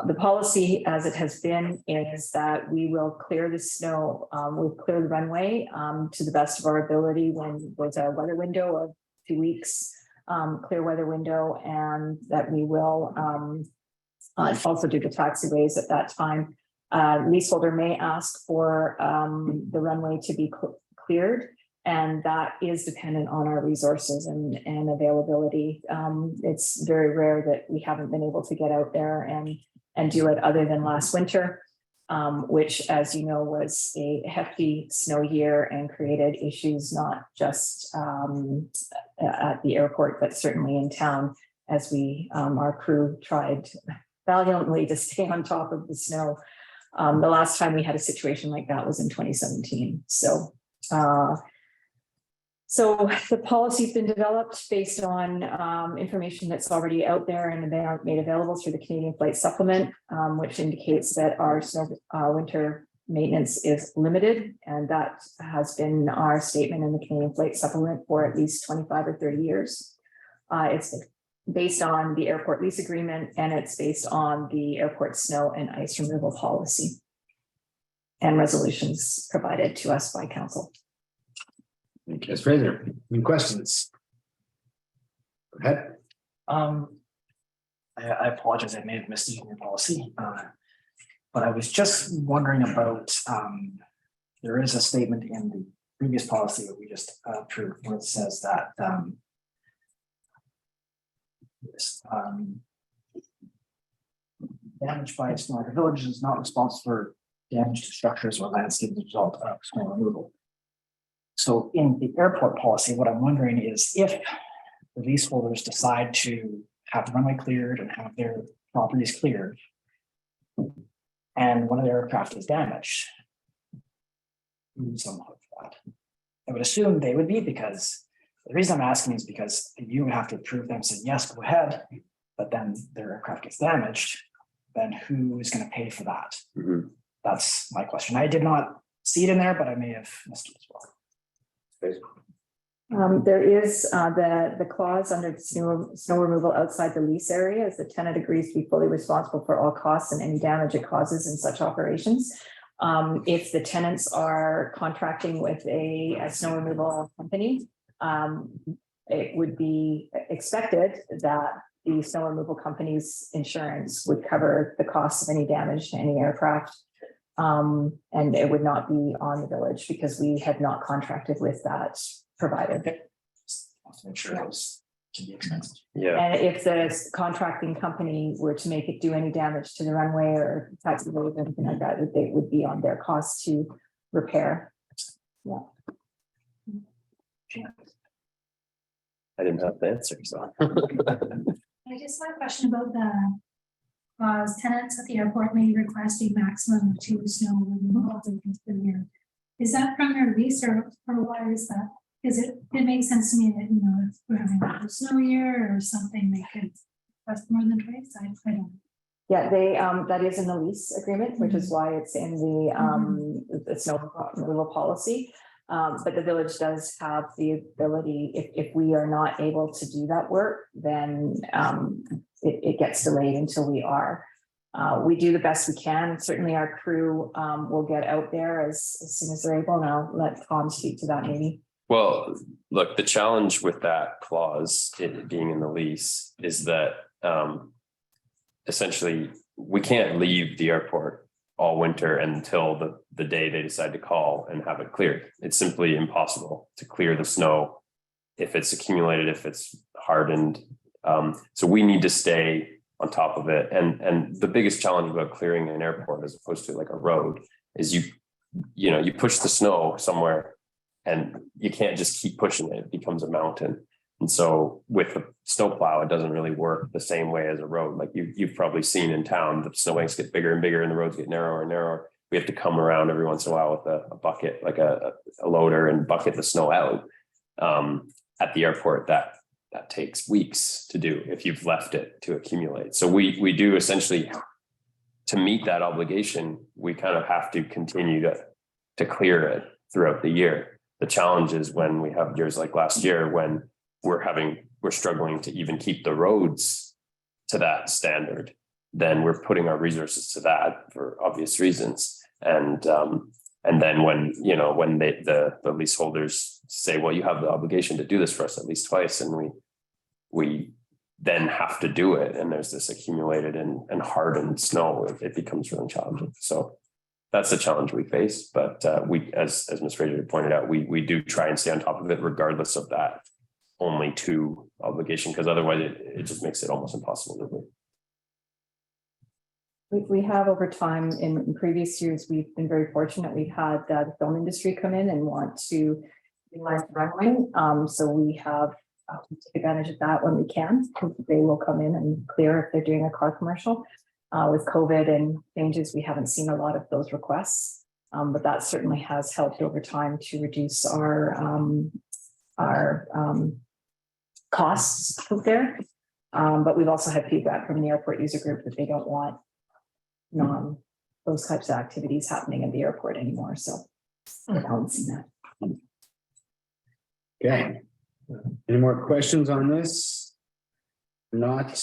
The policy as it has been is that we will clear the snow, we'll clear the runway to the best of our ability when there's a weather window of 2 weeks, clear weather window, and that we will also do the taxiways at that time. Leaseholder may ask for the runway to be cleared, and that is dependent on our resources and availability. It's very rare that we haven't been able to get out there and do it, other than last winter, which, as you know, was a hefty snow year and created issues not just at the airport, but certainly in town, as our crew tried valiantly to stay on top of the snow. The last time we had a situation like that was in 2017. So the policy's been developed based on information that's already out there and made available through the Canadian Flight Supplement, which indicates that our snow winter maintenance is limited. And that has been our statement in the Canadian Flight Supplement for at least 25 or 30 years. It's based on the airport lease agreement, and it's based on the airport snow and ice removal policy and resolutions provided to us by council. Thank you, Ms. Fraser. Any questions? Go ahead. I apologize, I may have missed it in your policy, but I was just wondering about, there is a statement in the previous policy that we just approved where it says that damage by snow, the village is not responsible for damage to structures or landscape as a result of snow removal. So in the airport policy, what I'm wondering is if the leaseholders decide to have the runway cleared and have their properties cleared, and one of their aircraft is damaged, who's on the hook for that? I would assume they would be, because the reason I'm asking is because you would have to approve them saying, yes, go ahead, but then their aircraft gets damaged, then who is going to pay for that? Mm-hmm. That's my question. I did not see it in there, but I may have missed it as well. There is the clause under the snow removal outside the lease area, as the tenant agrees to be fully responsible for all costs and any damage it causes in such operations. If the tenants are contracting with a snow removal company, it would be expected that the snow removal company's insurance would cover the cost of any damage to any aircraft. And it would not be on the village because we have not contracted with that provider. Make sure those can be expensive. Yeah. And if the contracting company were to make it do any damage to the runway or taxiway or anything like that, it would be on their cost to repair. Yeah. I didn't have the answer, so. I just have a question about the clause. Tenants at the airport may request a maximum of 2 snow removal applicants per year. Is that from their lease or why is that? Because it makes sense to me that, if we're having a snow year or something, they could request more than twice. I don't know. Yeah, they, that is in the lease agreement, which is why it's in the snow removal policy. But the village does have the ability, if we are not able to do that work, then it gets delayed until we are. We do the best we can. Certainly our crew will get out there as soon as they're able. And I'll let Tom speak to that maybe. Well, look, the challenge with that clause, it being in the lease, is that essentially we can't leave the airport all winter until the day they decide to call and have it cleared. It's simply impossible to clear the snow if it's accumulated, if it's hardened. So we need to stay on top of it. And the biggest challenge about clearing an airport as opposed to like a road is you push the snow somewhere and you can't just keep pushing it. It becomes a mountain. And so with the snowplow, it doesn't really work the same way as a road. Like you've probably seen in town, the snow banks get bigger and bigger and the roads get narrower and narrower. We have to come around every once in a while with a bucket, like a loader, and bucket the snow out. At the airport, that takes weeks to do if you've left it to accumulate. So we do essentially, to meet that obligation, we kind of have to continue to clear it throughout the year. The challenge is when we have years like last year, when we're struggling to even keep the roads to that standard, then we're putting our resources to that for obvious reasons. And then when the leaseholders say, well, you have the obligation to do this for us at least twice, and we then have to do it, and there's this accumulated and hardened snow, it becomes really challenging. So that's the challenge we face. But we, as Ms. Fraser pointed out, we do try and stay on top of it regardless of that only two obligation, because otherwise it just makes it almost impossible to do. We have over time in previous years, we've been very fortunate. We've had the film industry come in and want to utilize the runway. So we have take advantage of that when we can. They will come in and clear if they're doing a car commercial. With COVID and changes, we haven't seen a lot of those requests, but that certainly has helped over time to reduce our costs out there. But we've also had feedback from the airport user group that they don't want those types of activities happening in the airport anymore. So I haven't seen that. Okay. Any more questions on this? Not,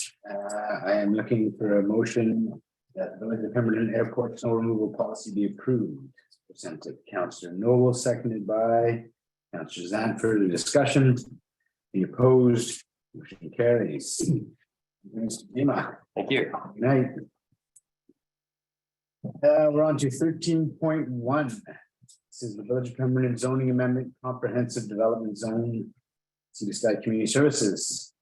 I am looking for a motion that the Pemberton Airport snow removal policy be approved. Presented Councillor Noble, seconded by Councillor Zant. Further discussion? Any opposed? Motion carries. Mr. Dima. Thank you. Good night. We're on to 13.1. This is the Village of Pemberton zoning amendment, comprehensive development zone, Sea Sky Community Services.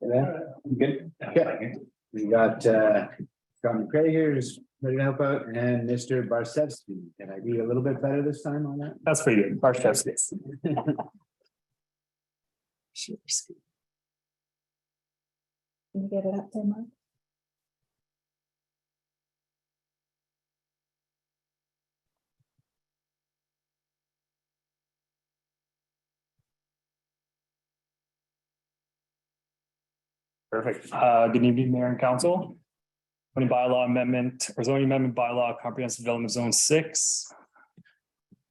Good. Okay. We got John McCray here, who's ready to help out, and Mr. Barszewski. Can I be a little bit better this time on that? That's pretty good. Barszewski. Can you get it up there, Mark? Perfect. Good evening, Mayor and Council. Zoning bylaw amendment or zoning amendment bylaw comprehensive development zone 6.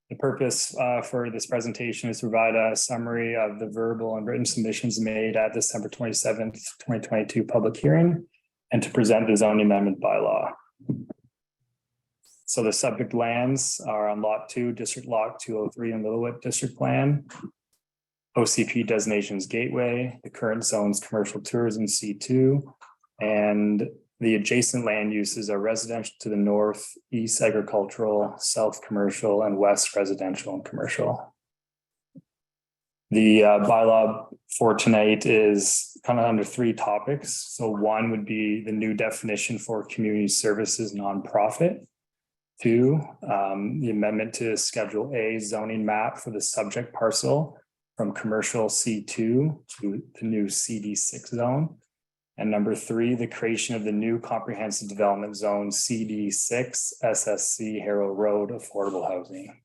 The purpose for this presentation is to provide a summary of the verbal and written submissions made at December 27th, 2022 public hearing, and to present the zoning amendment bylaw. So the subject lands are on Lot 2, District Lot 203 in Lillooet District Plan. OCP designations Gateway, the current zones commercial tourism C2, and the adjacent land uses are residential to the north, east agricultural, south commercial, and west residential and commercial. The bylaw for tonight is kind of under 3 topics. So one would be the new definition for community services nonprofit. 2, the amendment to Schedule A zoning map for the subject parcel from commercial C2 to the new CD6 zone. And number 3, the creation of the new comprehensive development zone CD6 SSC Harrow Road affordable housing.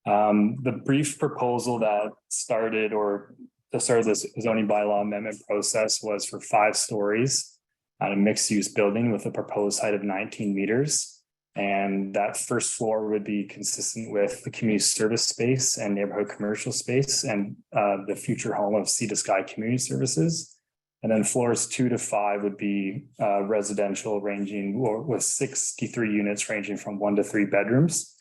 The brief proposal that started or the start of this zoning bylaw amendment process was for 5 stories on a mixed-use building with a proposed height of 19 meters. And that first floor would be consistent with the community service space and neighborhood commercial space and the future home of Sea to Sky Community Services. And then floors 2 to 5 would be residential ranging with 63 units ranging from 1 to 3 bedrooms.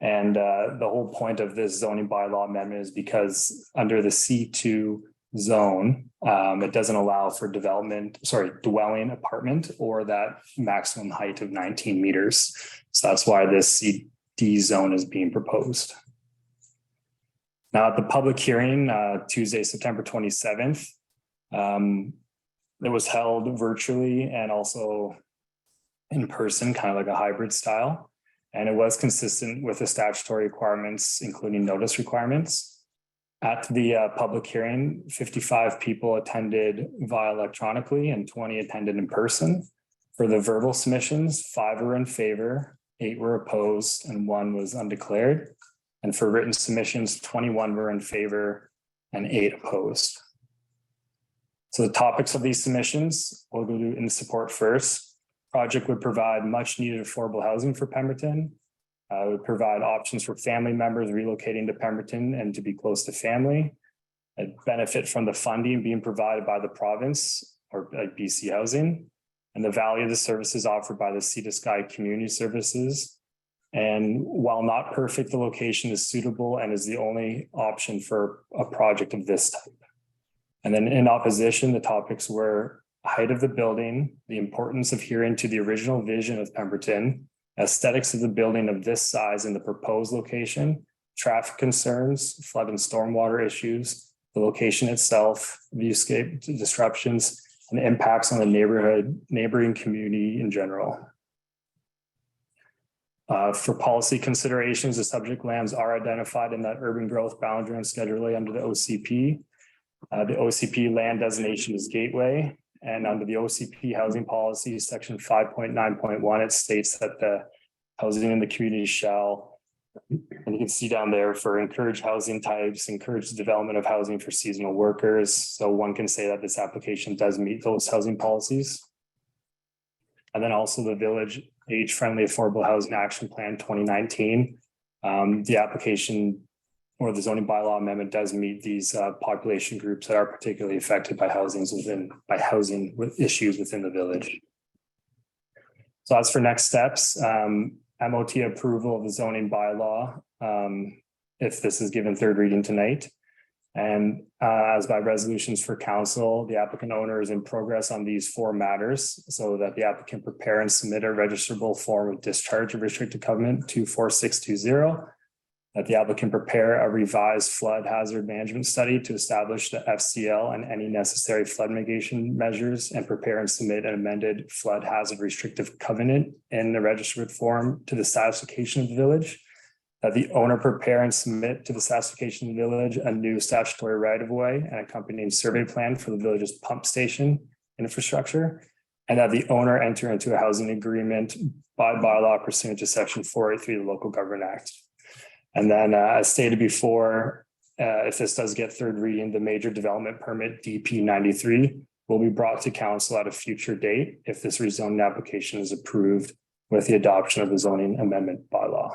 And the whole point of this zoning bylaw amendment is because under the C2 zone, it doesn't allow for dwelling apartment or that maximum height of 19 meters. So that's why this CD zone is being proposed. Now at the public hearing, Tuesday, September 27th, it was held virtually and also in person, kind of like a hybrid style. And it was consistent with the statutory requirements, including notice requirements. At the public hearing, 55 people attended via electronically and 20 attended in person. For the verbal submissions, 5 were in favor, 8 were opposed, and 1 was undeclared. And for written submissions, 21 were in favor and 8 opposed. So the topics of these submissions, we'll go to in support first. Project would provide much needed affordable housing for Pemberton. Would provide options for family members relocating to Pemberton and to be close to family. It'd benefit from the funding being provided by the province or like BC Housing and the value of the services offered by the Sea to Sky Community Services. And while not perfect, the location is suitable and is the only option for a project of this type. And then in opposition, the topics were height of the building, the importance of adhering to the original vision of Pemberton, aesthetics of the building of this size in the proposed location, traffic concerns, flood and stormwater issues, the location itself, viewscape disruptions, and impacts on the neighboring community in general. For policy considerations, the subject lands are identified in that urban growth boundary and Schedule A under the OCP. The OCP land designation is Gateway. And under the OCP housing policy, section 5.9.1, it states that the housing in the community shall, and you can see down there for encourage housing types, encourage the development of housing for seasonal workers. So one can say that this application does meet those housing policies. And then also the Village Age-Friendly Affordable Housing Action Plan 2019. The application or the zoning bylaw amendment does meet these population groups that are particularly affected by housing with issues within the village. So as for next steps, MOT approval of the zoning bylaw, if this is given 3rd reading tonight. And as by resolutions for council, the applicant owner is in progress on these 4 matters so that the applicant prepare and submit a registrable form of discharge of restricted covenant 24620. That the applicant prepare a revised flood hazard management study to establish the FCL and any necessary flood mitigation measures and prepare and submit an amended flood hazard restrictive covenant in the registered form to the satisfaction of the village. That the owner prepare and submit to the satisfaction of the village a new statutory right-of-way and accompanying survey plan for the village's pump station infrastructure. And that the owner enter into a housing agreement by bylaw pursuant to section 483 of the Local Government Act. And then as stated before, if this does get 3rd reading, the major development permit DP 93 will be brought to council at a future date if this rezoning application is approved with the adoption of the zoning amendment bylaw.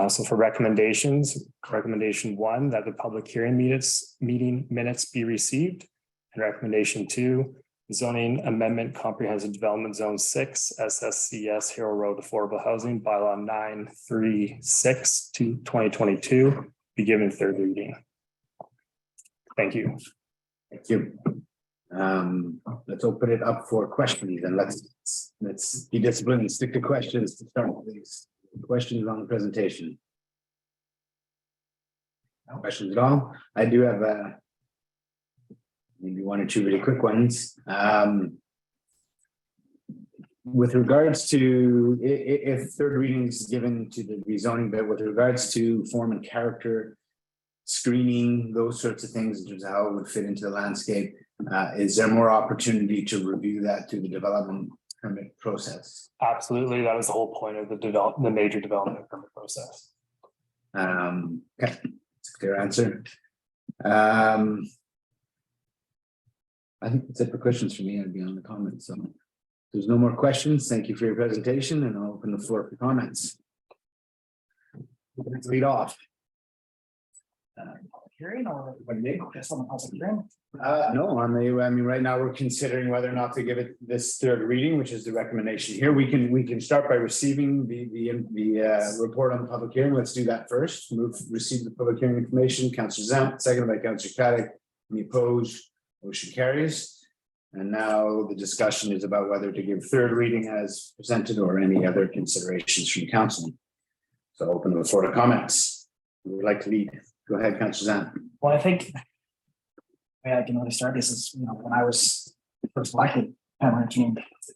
So for recommendations, recommendation 1, that the public hearing meeting minutes be received. And recommendation 2, zoning amendment comprehensive development zone 6 SSCS Hero Road Affordable Housing bylaw 936 to 2022 be given 3rd reading. Thank you. Thank you. Let's open it up for questions and let's be disciplined and stick to questions to start, please. Questions on the presentation? No questions at all. I do have maybe 1 or 2 really quick ones. With regards to if 3rd reading is given to the rezoning, but with regards to form and character screening, those sorts of things in terms of how it would fit into the landscape, is there more opportunity to review that through the development permit process? Absolutely, that is the whole point of the major development permit process. Okay, it's a clear answer. I think that's it for questions for me. I'd be on the comments. So if there's no more questions. Thank you for your presentation, and I'll open the floor for comments. Let's lead off. Hearing or just on the public hearing? No, I mean, right now we're considering whether or not to give it this third reading, which is the recommendation here. We can start by receiving the report on the public hearing. Let's do that first. Receive the public hearing information. Councillor Zant, seconded by Councillor Caddick. Any opposed? Motion carries. And now the discussion is about whether to give third reading as presented or any other considerations from council. So open the floor to comments. Who would like to lead? Go ahead, Councillor Zant. Well, I think I can really start this is, when I was first elected,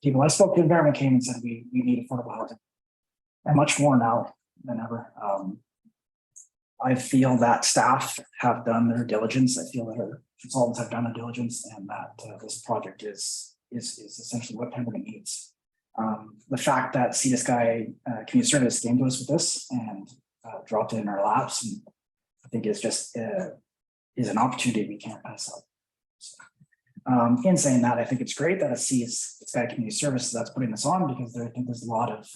people I spoke to, environment came and said we need affordable housing. And much more now than ever. I feel that staff have done their diligence. I feel that our consultants have done their diligence, and that this project is essentially what Pemberton needs. The fact that Sea to Sky Community Service came to us with this and dropped it in our laps, and I think is just is an opportunity we can't pass up. So, in saying that, I think it's great that Sea to Sky Community Services that's putting this on, because I think there's a lot of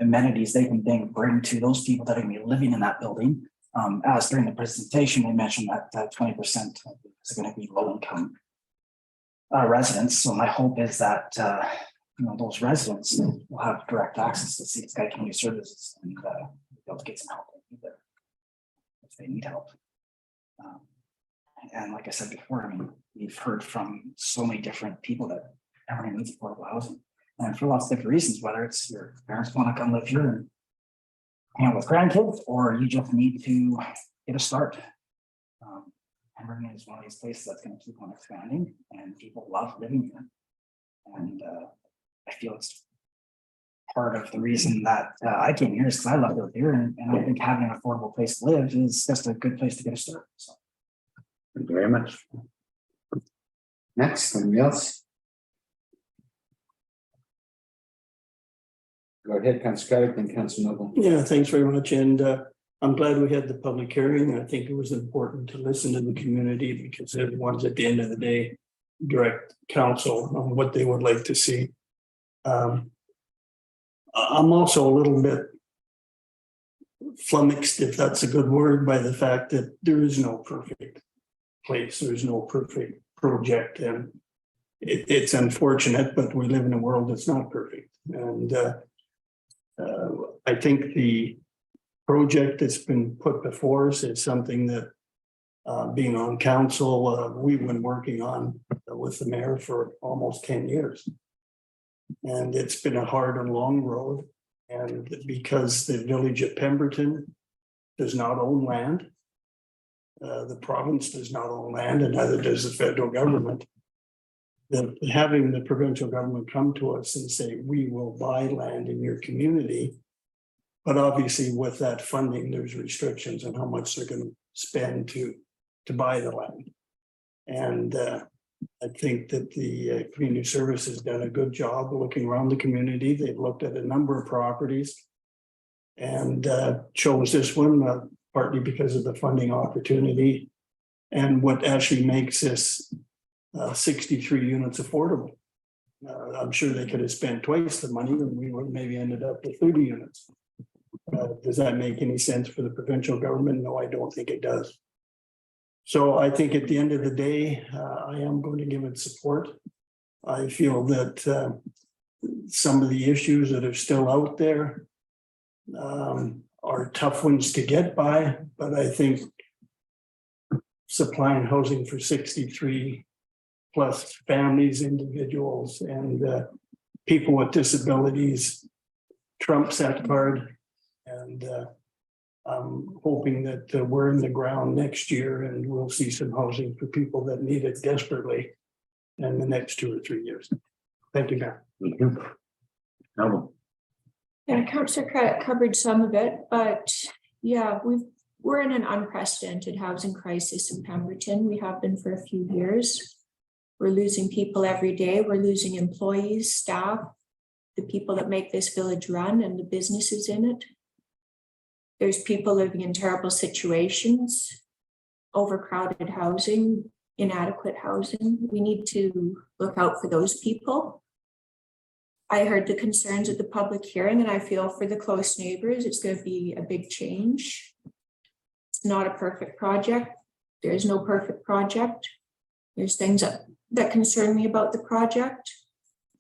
amenities they can bring to those people that are going to be living in that building. As during the presentation, they mentioned that 20% is going to be low income residents. So my hope is that those residents will have direct access to Sea to Sky Community Services and be able to get some help if they need help. And like I said before, I mean, we've heard from so many different people that everyone needs affordable housing. And for lots of different reasons, whether it's your parents want to come live here and hang out with grandkids, or you just need to get a start. Pemberton is one of these places that's going to keep on expanding, and people love living here. And I feel it's part of the reason that I came here is because I love living here, and I think having an affordable place to live is just a good place to get a start. So. Thank you very much. Next, anybody else? Go ahead, Councillor Caddick, then Councillor Noble. Yeah, thanks very much. And I'm glad we had the public hearing. I think it was important to listen to the community, because everyone's at the end of the day direct counsel on what they would like to see. I'm also a little bit flummoxed, if that's a good word, by the fact that there is no perfect place. There's no perfect project. And it's unfortunate, but we live in a world that's not perfect. And I think the project that's been put before us is something that, being on council, we've been working on with the mayor for almost 10 years. And it's been a hard and long road. And because the village of Pemberton does not own land, the province does not own land, and neither does the federal government. That having the provincial government come to us and say, we will buy land in your community, but obviously with that funding, there's restrictions on how much they're going to spend to buy the land. And I think that the community service has done a good job looking around the community. They've looked at a number of properties and chose this one partly because of the funding opportunity and what actually makes this 63 units affordable. I'm sure they could have spent twice the money, and we would maybe ended up with 30 units. Does that make any sense for the provincial government? No, I don't think it does. So I think at the end of the day, I am going to give it support. I feel that some of the issues that are still out there are tough ones to get by, but I think supplying housing for 63 plus families, individuals, and people with disabilities trumps that card. And I'm hoping that we're in the ground next year and we'll see some housing for people that need it desperately in the next 2 or 3 years. Thank you, Matt. Thank you. Noble. And Councillor Caddick covered some of it, but yeah, we're in an unprecedented housing crisis in Pemberton. We have been for a few years. We're losing people every day. We're losing employees, staff, the people that make this village run and the businesses in it. There's people living in terrible situations. overcrowded housing, inadequate housing. We need to look out for those people. I heard the concerns at the public hearing, and I feel for the close neighbors, it's going to be a big change. It's not a perfect project. There is no perfect project. There's things that concern me about the project,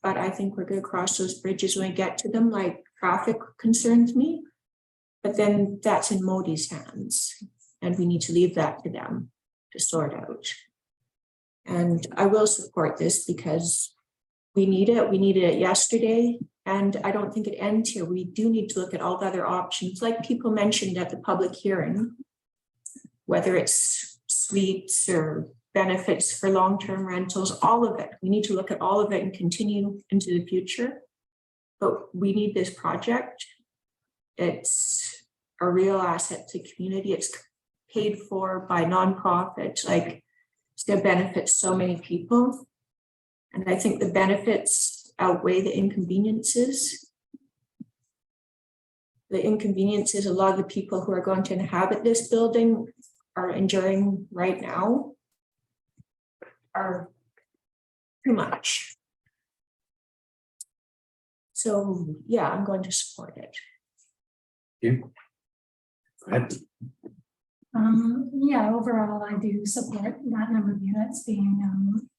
but I think we're going to cross those bridges when we get to them, like traffic concerns me. But then that's in Modi's hands, and we need to leave that to them to sort out. And I will support this because we need it. We needed it yesterday. And I don't think it ends here. We do need to look at all the other options, like people mentioned at the public hearing, whether it's suites or benefits for long-term rentals, all of it. We need to look at all of it and continue into the future. But we need this project. It's a real asset to community. It's paid for by nonprofits. Like, it's going to benefit so many people. And I think the benefits outweigh the inconveniences. The inconveniences a lot of the people who are going to inhabit this building are enduring right now are too much. So yeah, I'm going to support it. You? Go ahead. Yeah, overall, I do support that number of units being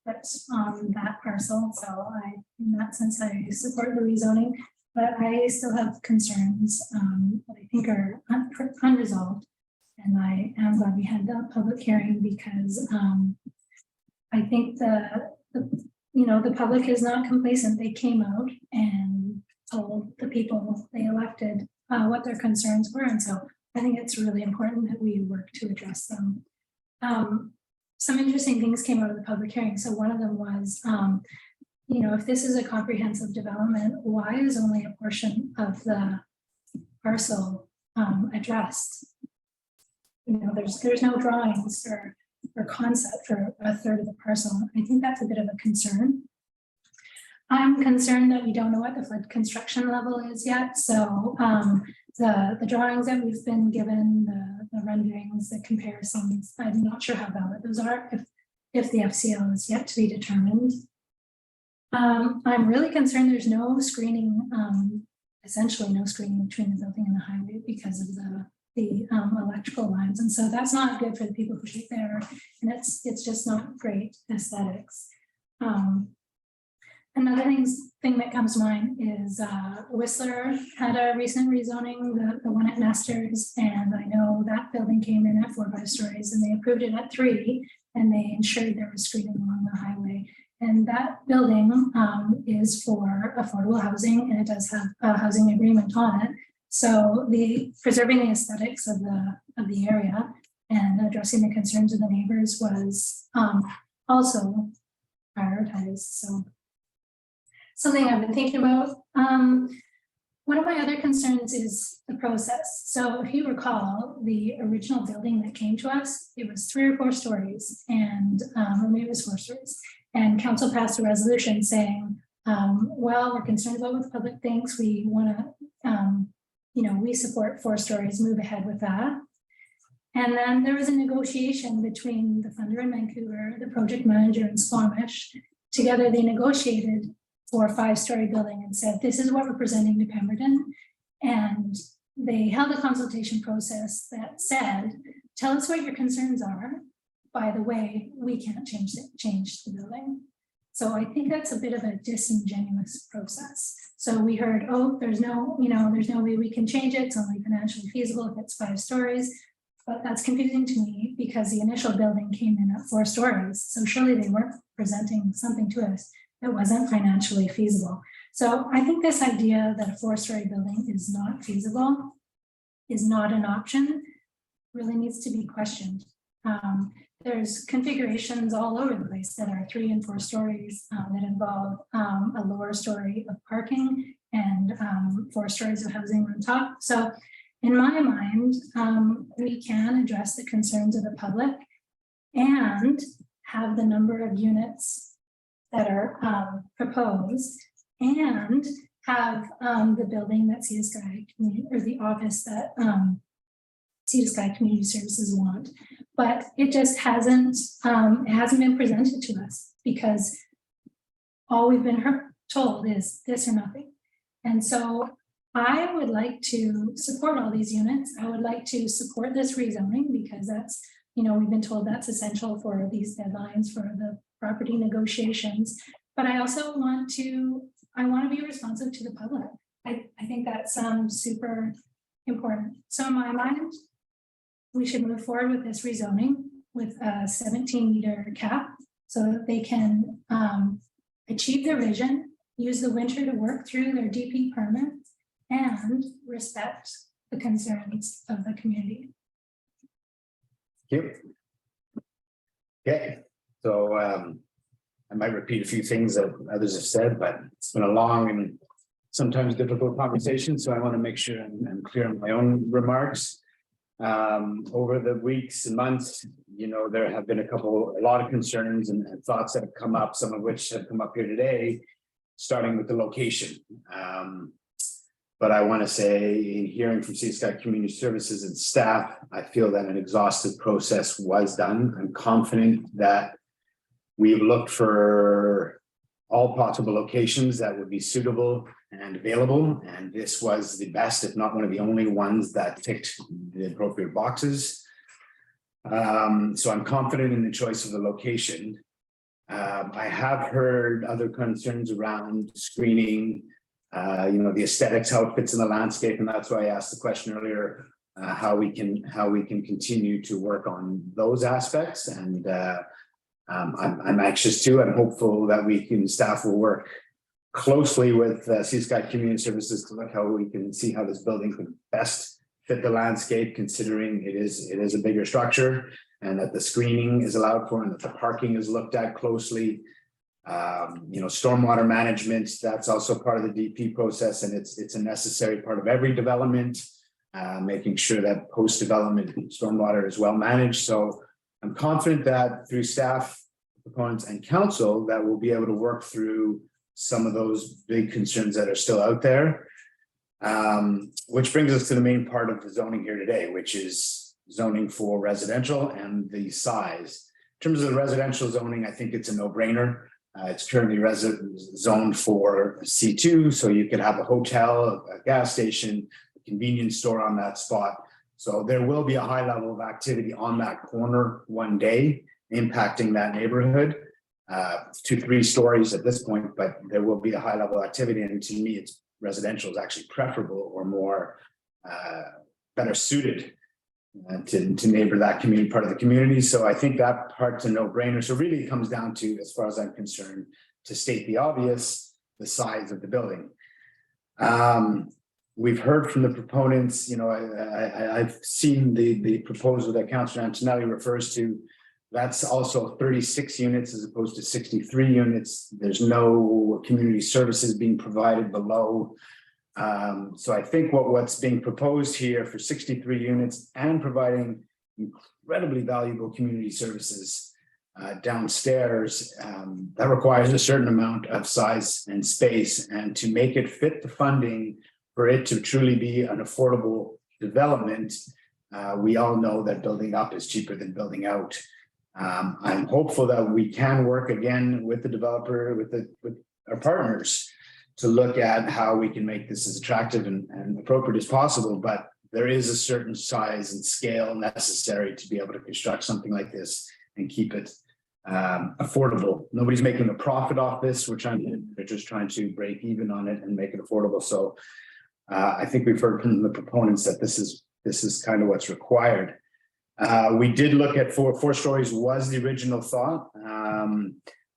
that's on that parcel. So in that sense, I support the rezoning, but I still have concerns that I think are unresolved. And I am glad we had the public hearing because I think the public is not complacent. They came out and told the people they elected what their concerns were, and so I think it's really important that we work to address them. Some interesting things came out of the public hearing. So one of them was, if this is a comprehensive development, why is only a portion of the parcel addressed? There's no drawings or concept for a third of the parcel. I think that's a bit of a concern. I'm concerned that we don't know what the flood construction level is yet. So the drawings that we've been given, the renderings, the comparisons, I'm not sure how valid those are if the FCL is yet to be determined. I'm really concerned there's no screening, essentially no screening between the building and the highway because of the electrical lines. And so that's not good for the people who live there. And it's just not great aesthetics. Another thing that comes to mind is Whistler had a recent rezoning, the one at Nestor's, and I know that building came in at 4 or 5 stories and they approved it at 3, and they ensured there was screening along the highway. And that building is for affordable housing, and it does have a housing agreement on it. So preserving the aesthetics of the area and addressing the concerns of the neighbors was also prioritized. So something I've been thinking about. One of my other concerns is the process. So if you recall, the original building that came to us, it was 3 or 4 stories, and or maybe it was 4 stories. And council passed a resolution saying, well, we're concerned about what the public thinks. We want to, we support 4 stories, move ahead with that. And then there was a negotiation between the funder in Vancouver, the project manager in Squamish. Together, they negotiated for a 5-story building and said, this is what we're presenting to Pemberton. And they held a consultation process that said, tell us what your concerns are. By the way, we can't change the building. So I think that's a bit of a disingenuous process. So we heard, oh, there's no way we can change it. It's only financially feasible if it's 5 stories. But that's confusing to me because the initial building came in at 4 stories. So surely they weren't presenting something to us that wasn't financially feasible. So I think this idea that a 4-story building is not feasible, is not an option, really needs to be questioned. There's configurations all over the place that are 3 and 4 stories that involve a lower story of parking and 4 stories of housing on top. So in my mind, we can address the concerns of the public and have the number of units that are proposed and have the building that CSGI or the office that Sea to Sky Community Services want. But it just hasn't been presented to us because all we've been told is this or nothing. And so I would like to support all these units. I would like to support this rezoning because that's, we've been told that's essential for these deadlines for the property negotiations. But I also want to be responsive to the public. I think that's super important. So in my mind, we should move forward with this rezoning with a 17-meter cap so that they can achieve their vision, use the winter to work through their DP permit, and respect the concerns of the community. Thank you. Okay, so I might repeat a few things that others have said, but it's been a long and sometimes difficult conversation, so I want to make sure I'm clear on my own remarks. Over the weeks and months, there have been a lot of concerns and thoughts that have come up, some of which have come up here today, starting with the location. But I want to say, in hearing from Sea to Sky Community Services and staff, I feel that an exhaustive process was done. I'm confident that we've looked for all possible locations that would be suitable and available, and this was the best, if not one of the only ones that ticked the appropriate boxes. So I'm confident in the choice of the location. I have heard other concerns around screening, the aesthetics, how it fits in the landscape, and that's why I asked the question earlier, how we can continue to work on those aspects. And I'm anxious too. I'm hopeful that staff will work closely with Sea to Sky Community Services to look how we can see how this building could best fit the landscape, considering it is a bigger structure, and that the screening is allowed for and that the parking is looked at closely. Stormwater management, that's also part of the DP process, and it's a necessary part of every development, making sure that post-development stormwater is well managed. So I'm confident that through staff, proponents, and council, that we'll be able to work through some of those big concerns that are still out there. Which brings us to the main part of the zoning here today, which is zoning for residential and the size. In terms of the residential zoning, I think it's a no-brainer. It's currently zoned for C2, so you could have a hotel, a gas station, a convenience store on that spot. So there will be a high level of activity on that corner one day, impacting that neighborhood. 2-3 stories at this point, but there will be a high level of activity. And to me, it's residential is actually preferable or more better suited to neighbor that community, part of the community. So I think that part's a no-brainer. So really it comes down to, as far as I'm concerned, to state the obvious, the size of the building. We've heard from the proponents, I've seen the proposal that Councillor Antonelli refers to. That's also 36 units as opposed to 63 units. There's no community services being provided below. So I think what's being proposed here for 63 units and providing incredibly valuable community services downstairs, that requires a certain amount of size and space, and to make it fit the funding for it to truly be an affordable development, we all know that building up is cheaper than building out. I'm hopeful that we can work again with the developer, with our partners, to look at how we can make this as attractive and appropriate as possible. But there is a certain size and scale necessary to be able to construct something like this and keep it affordable. Nobody's making a profit off this. We're just trying to break even on it and make it affordable. So I think we've heard from the proponents that this is kind of what's required. We did look at four stories was the original thought.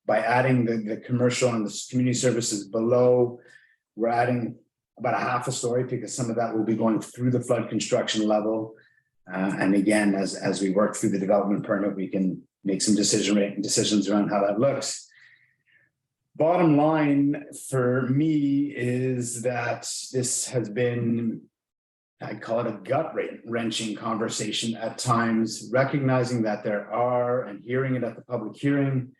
By adding the commercial and the community services below, we're adding about a half a story because some of that will be going through the flood construction level. And again, as we work through the development permit, we can make some decisions around how that looks. Bottom line for me is that this has been, I call it a gut-wrenching conversation at times, recognizing that there are, and hearing it at the public hearing,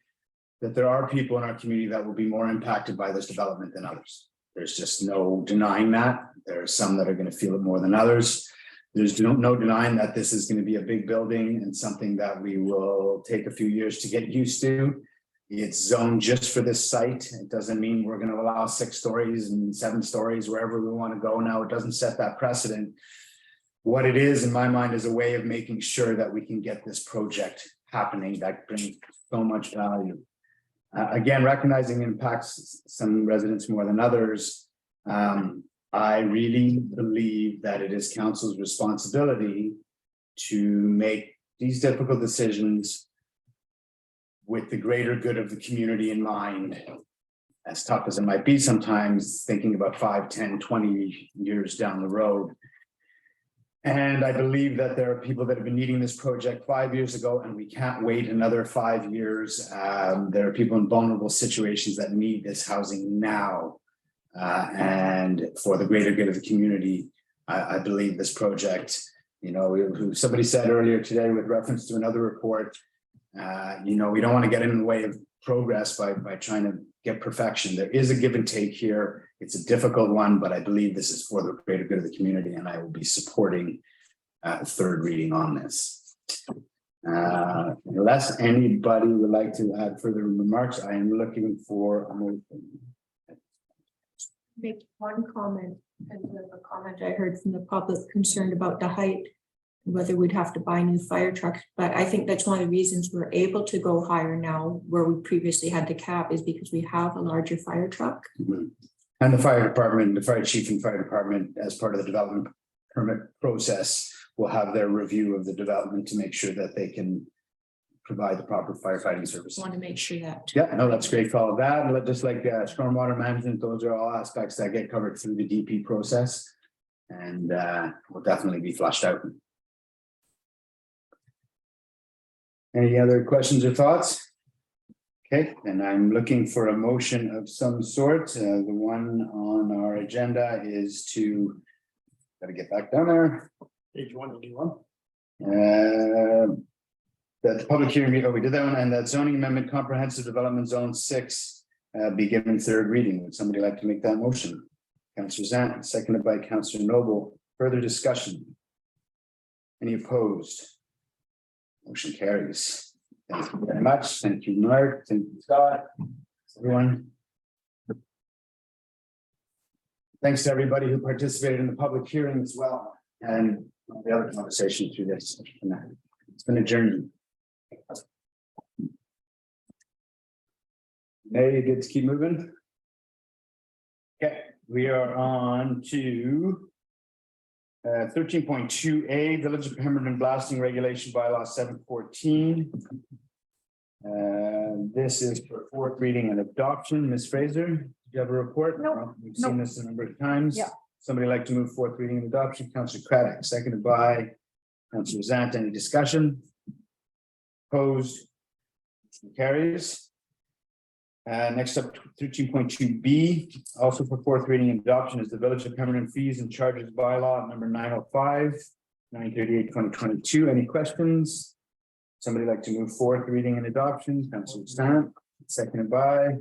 that there are people in our community that will be more impacted by this development than others. There's just no denying that. There are some that are going to feel it more than others. There's no denying that this is going to be a big building and something that we will take a few years to get used to. It's zoned just for this site. It doesn't mean we're going to allow 6 stories and 7 stories wherever we want to go now. It doesn't set that precedent. What it is, in my mind, is a way of making sure that we can get this project happening that brings so much value. Again, recognizing impacts some residents more than others. I really believe that it is council's responsibility to make these difficult decisions with the greater good of the community in mind. As tough as it might be sometimes, thinking about 5, 10, 20 years down the road. And I believe that there are people that have been needing this project 5 years ago, and we can't wait another 5 years. There are people in vulnerable situations that need this housing now. And for the greater good of the community, I believe this project, you know, somebody said earlier today with reference to another report, you know, we don't want to get in the way of progress by trying to get perfection. There is a give and take here. It's a difficult one, but I believe this is for the greater good of the community, and I will be supporting third reading on this. Unless anybody would like to add further remarks, I am looking for a motion. Make one comment, and a comment I heard from the public concerned about the height, whether we'd have to buy new fire trucks. But I think that's one of the reasons we're able to go higher now, where we previously had to cap, is because we have a larger fire truck. And the fire department, the fire chief and fire department, as part of the development permit process, will have their review of the development to make sure that they can provide the proper firefighting services. Want to make sure that. Yeah, no, that's great. Follow that. And just like stormwater management, those are all aspects that get covered through the DP process, and will definitely be flushed out. Any other questions or thoughts? Okay, and I'm looking for a motion of some sort. The one on our agenda is to, gotta get back down there. Page 181. That the public hearing, we did that one, and that zoning amendment comprehensive development zone 6 be given third reading. Would somebody like to make that motion? Councillor Zant, seconded by Councillor Noble. Further discussion? Any opposed? Motion carries. Thank you very much. Thank you, Mark. Thank you, Scott. Everyone. Thanks to everybody who participated in the public hearing as well, and the other conversation through this. It's been a journey. Hey, good to keep moving. Okay, we are on to 13.2A, Village of Pemberton Blasting Regulation Bylaw 714. This is for fourth reading and adoption. Ms. Fraser, do you have a report? Nope. We've seen this a number of times. Yeah. Somebody like to move fourth reading and adoption? Councillor Craddock, seconded by Councillor Zant. Any discussion? Opposed? Carries. Next up, 13.2B, also for fourth reading and adoption, is the Village of Pemberton Fees and Charges Bylaw number 905, 938-2022. Any questions? Somebody like to move fourth reading and adoption? Councillor Zant, seconded by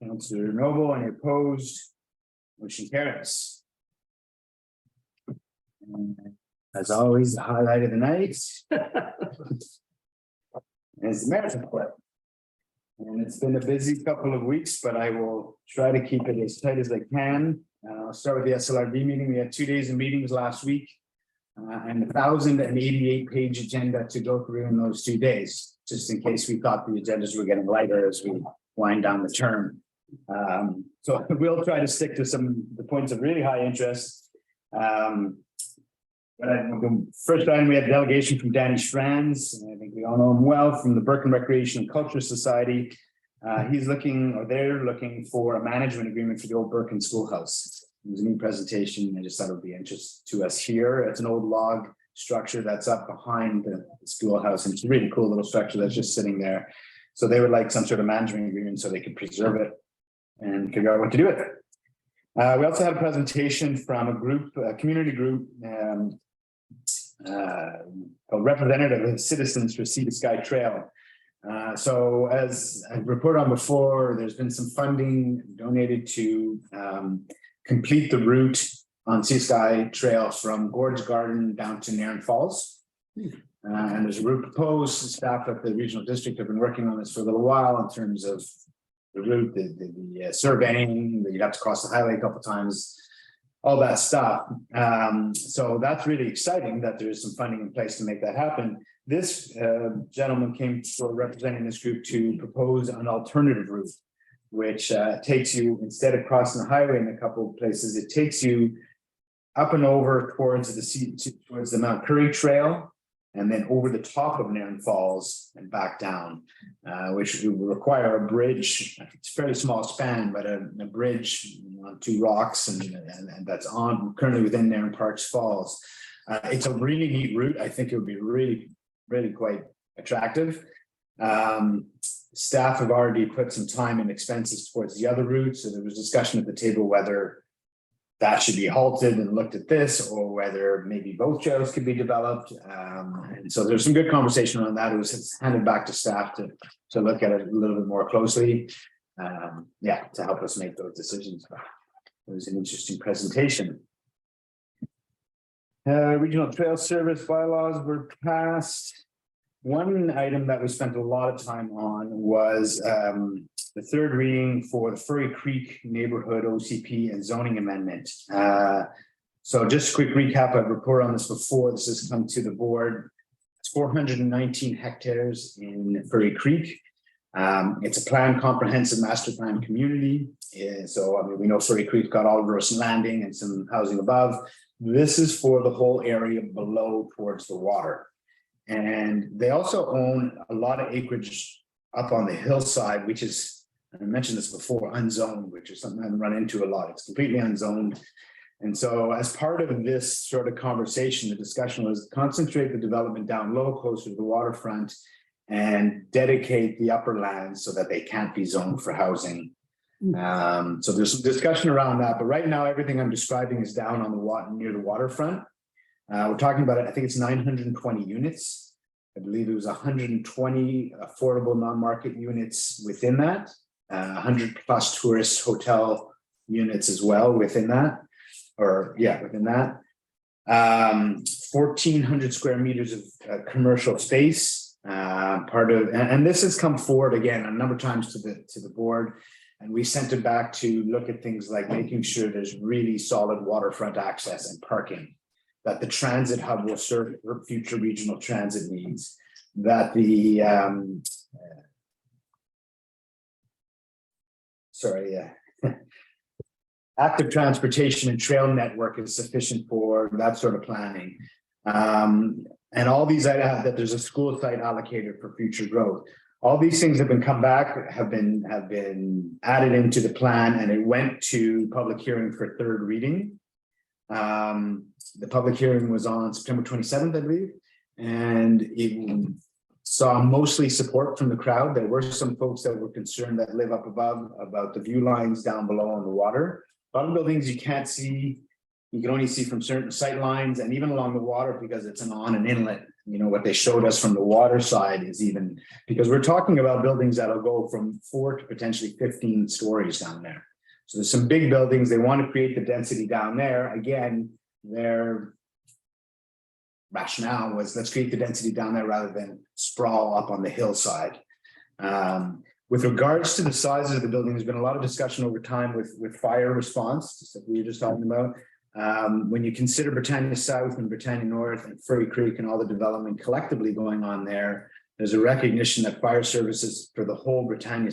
Councillor Noble. Any opposed? Motion carries. And as always, the highlight of the night is the mayor's report. And it's been a busy couple of weeks, but I will try to keep it as tight as I can. I'll start with the SLRB meeting. We had 2 days of meetings last week and 1,088 page agenda to go through in those 2 days, just in case we thought the agendas were getting lighter as we wind down the term. So we'll try to stick to the points of really high interest. But the first item, we had a delegation from Danny Schranz. I think we all know him well, from the Burken Recreation and Culture Society. He's looking, or they're looking for a management agreement for the old Burken Schoolhouse. It was a new presentation. I just thought it would be interest to us here. It's an old log structure that's up behind the schoolhouse, and it's a really cool little structure that's just sitting there. So they would like some sort of management agreement so they could preserve it and figure out what to do with it. We also had a presentation from a group, a community group, called Representative Citizens for Sea to Sky Trail. So as I reported on before, there's been some funding donated to complete the route on Sea Sky Trail from Gord's Garden down to Nairn Falls. And there's a route proposed. Staff at the regional district have been working on this for a little while in terms of the route, the surveying, you'd have to cross the highway a couple times, all that stuff. So that's really exciting that there is some funding in place to make that happen. This gentleman came for representing this group to propose an alternative route, which takes you, instead of crossing the highway in a couple of places, it takes you up and over towards the sea, towards the Mount Currie Trail, and then over the top of Nairn Falls and back down, which will require a bridge. It's a fairly small span, but a bridge on two rocks, and that's on currently within Nairn Parks Falls. It's a really neat route. I think it would be really quite attractive. Staff have already put some time and expenses towards the other route, so there was discussion at the table whether that should be halted and looked at this, or whether maybe both trails could be developed. And so there's some good conversation around that. It was handed back to staff to look at it a little bit more closely. Yeah, to help us make those decisions. It was an interesting presentation. Regional trail service bylaws were passed. One item that we spent a lot of time on was the third reading for the Furry Creek Neighborhood OCP and zoning amendment. So just a quick recap, I've reported on this before. This has come to the board. It's 419 hectares in Furry Creek. It's a planned comprehensive master plan community. So I mean, we know Furry Creek got Alderson Landing and some housing above. This is for the whole area below towards the water. And they also own a lot of acreage up on the hillside, which is, I mentioned this before, unzoned, which is something I've run into a lot. It's completely unzoned. And so as part of this sort of conversation, the discussion was concentrate the development down low, closer to the waterfront, and dedicate the upper lands so that they can't be zoned for housing. So there's some discussion around that, but right now everything I'm describing is down on the water, near the waterfront. We're talking about it. I think it's 920 units. I believe it was 120 affordable non-market units within that, 100 plus tourist hotel units as well within that, or yeah, within that. 1,400 square meters of commercial space. Part of, and this has come forward again a number of times to the board, and we sent it back to look at things like making sure there's really solid waterfront access and parking, that the transit hub will serve future regional transit needs, that the active transportation and trail network is sufficient for that sort of planning. And all these items, that there's a school site allocated for future growth. All these things have been added into the plan, and it went to public hearing for third reading. The public hearing was on September 27th, I believe, and it saw mostly support from the crowd. There were some folks that were concerned that live up above about the view lines down below on the water. A lot of buildings you can't see, you can only see from certain sight lines, and even along the water because it's an on and inlet. You know, what they showed us from the water side is even, because we're talking about buildings that'll go from 4 to potentially 15 stories down there. So there's some big buildings. They want to create the density down there. Again, their rationale was let's create the density down there rather than sprawl up on the hillside. With regards to the sizes of the building, there's been a lot of discussion over time with fire response, just like we were just talking about. When you consider Britannia South and Britannia North and Furry Creek and all the development collectively going on there, there's a recognition that fire services for the whole Britannia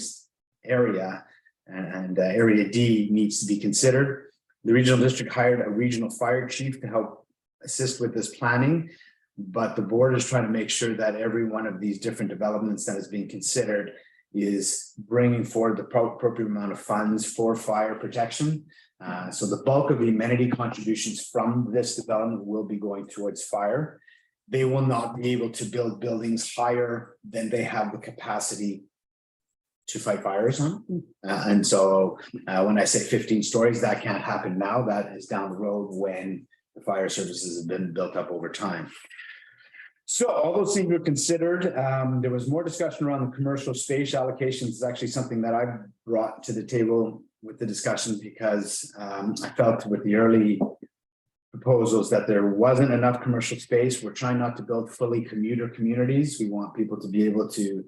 area and Area D needs to be considered. The regional district hired a regional fire chief to help assist with this planning, but the board is trying to make sure that every one of these different developments that is being considered is bringing forward the appropriate amount of funds for fire protection. So the bulk of the amenity contributions from this development will be going towards fire. They will not be able to build buildings higher than they have the capacity to fight fires on. And so when I say 15 stories, that can't happen now. That is down the road when the fire services have been built up over time. So all those things were considered. There was more discussion around the commercial space allocations. It's actually something that I brought to the table with the discussion because I felt with the early proposals that there wasn't enough commercial space. We're trying not to build fully commuter communities. We want people to be able to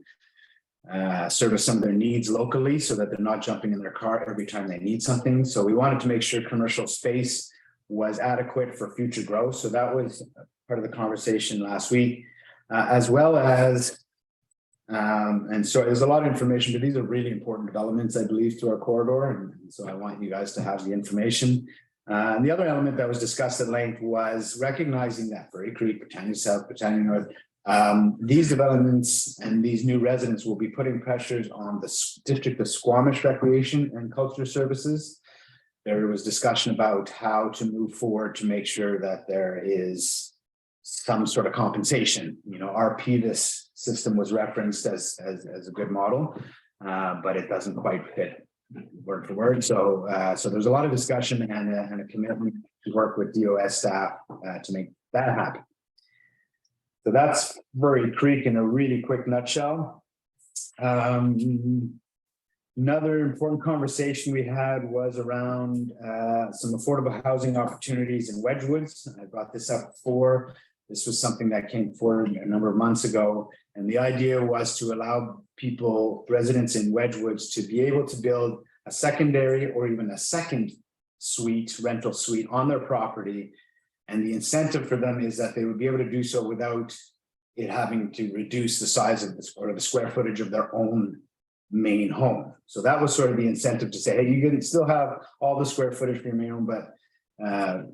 service some of their needs locally so that they're not jumping in their car every time they need something. So we wanted to make sure commercial space was adequate for future growth. So that was part of the conversation last week, as well as, and so there's a lot of information, but these are really important developments, I believe, to our corridor. And so I want you guys to have the information. And the other element that was discussed at length was recognizing that Furry Creek, Britannia South, Britannia North, these developments and these new residents will be putting pressures on the District of Squamish Recreation and Culture Services. There was discussion about how to move forward to make sure that there is some sort of compensation. You know, our PVIS system was referenced as a good model, but it doesn't quite fit word for word. So there's a lot of discussion and a commitment to work with DOS staff to make that happen. So that's Furry Creek in a really quick nutshell. Another important conversation we had was around some affordable housing opportunities in Wedgwoods. I brought this up before. This was something that came forward a number of months ago. And the idea was to allow people, residents in Wedgwoods, to be able to build a secondary or even a second suite, rental suite on their property. And the incentive for them is that they would be able to do so without it having to reduce the size of the square footage of their own main home. So that was sort of the incentive to say, hey, you can still have all the square footage for your main home, but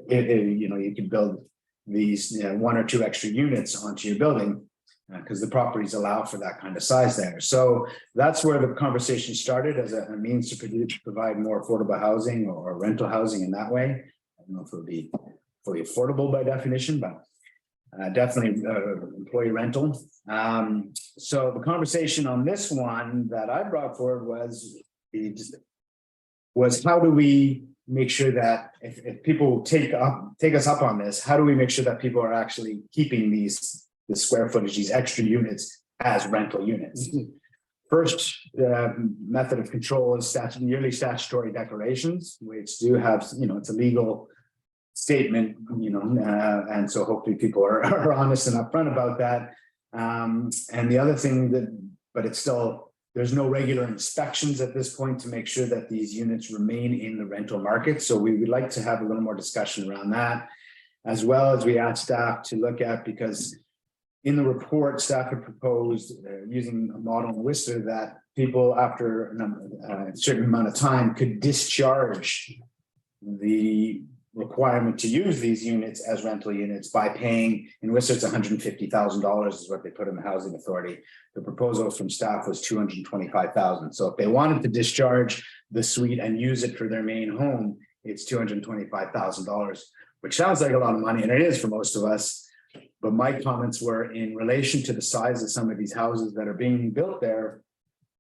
you know, you can build these one or two extra units onto your building because the properties allow for that kind of size there. So that's where the conversation started as a means to provide more affordable housing or rental housing in that way. I don't know if it would be fully affordable by definition, but definitely employee rental. So the conversation on this one that I brought forward was how do we make sure that if people take us up on this, how do we make sure that people are actually keeping the square footage, these extra units as rental units? First method of control is yearly statutory declarations, which do have, you know, it's a legal statement, you know, and so hopefully people are honest and upfront about that. And the other thing but it's still, there's no regular inspections at this point to make sure that these units remain in the rental market. So we would like to have a little more discussion around that, as well as we asked staff to look at, because in the report, staff had proposed using a model in Worcester that people after a certain amount of time could discharge the requirement to use these units as rental units by paying, in Worcester it's $150,000 is what they put in the housing authority. The proposal from staff was $225,000. So if they wanted to discharge the suite and use it for their main home, it's $225,000, which sounds like a lot of money, and it is for most of us. But my comments were in relation to the size of some of these houses that are being built there,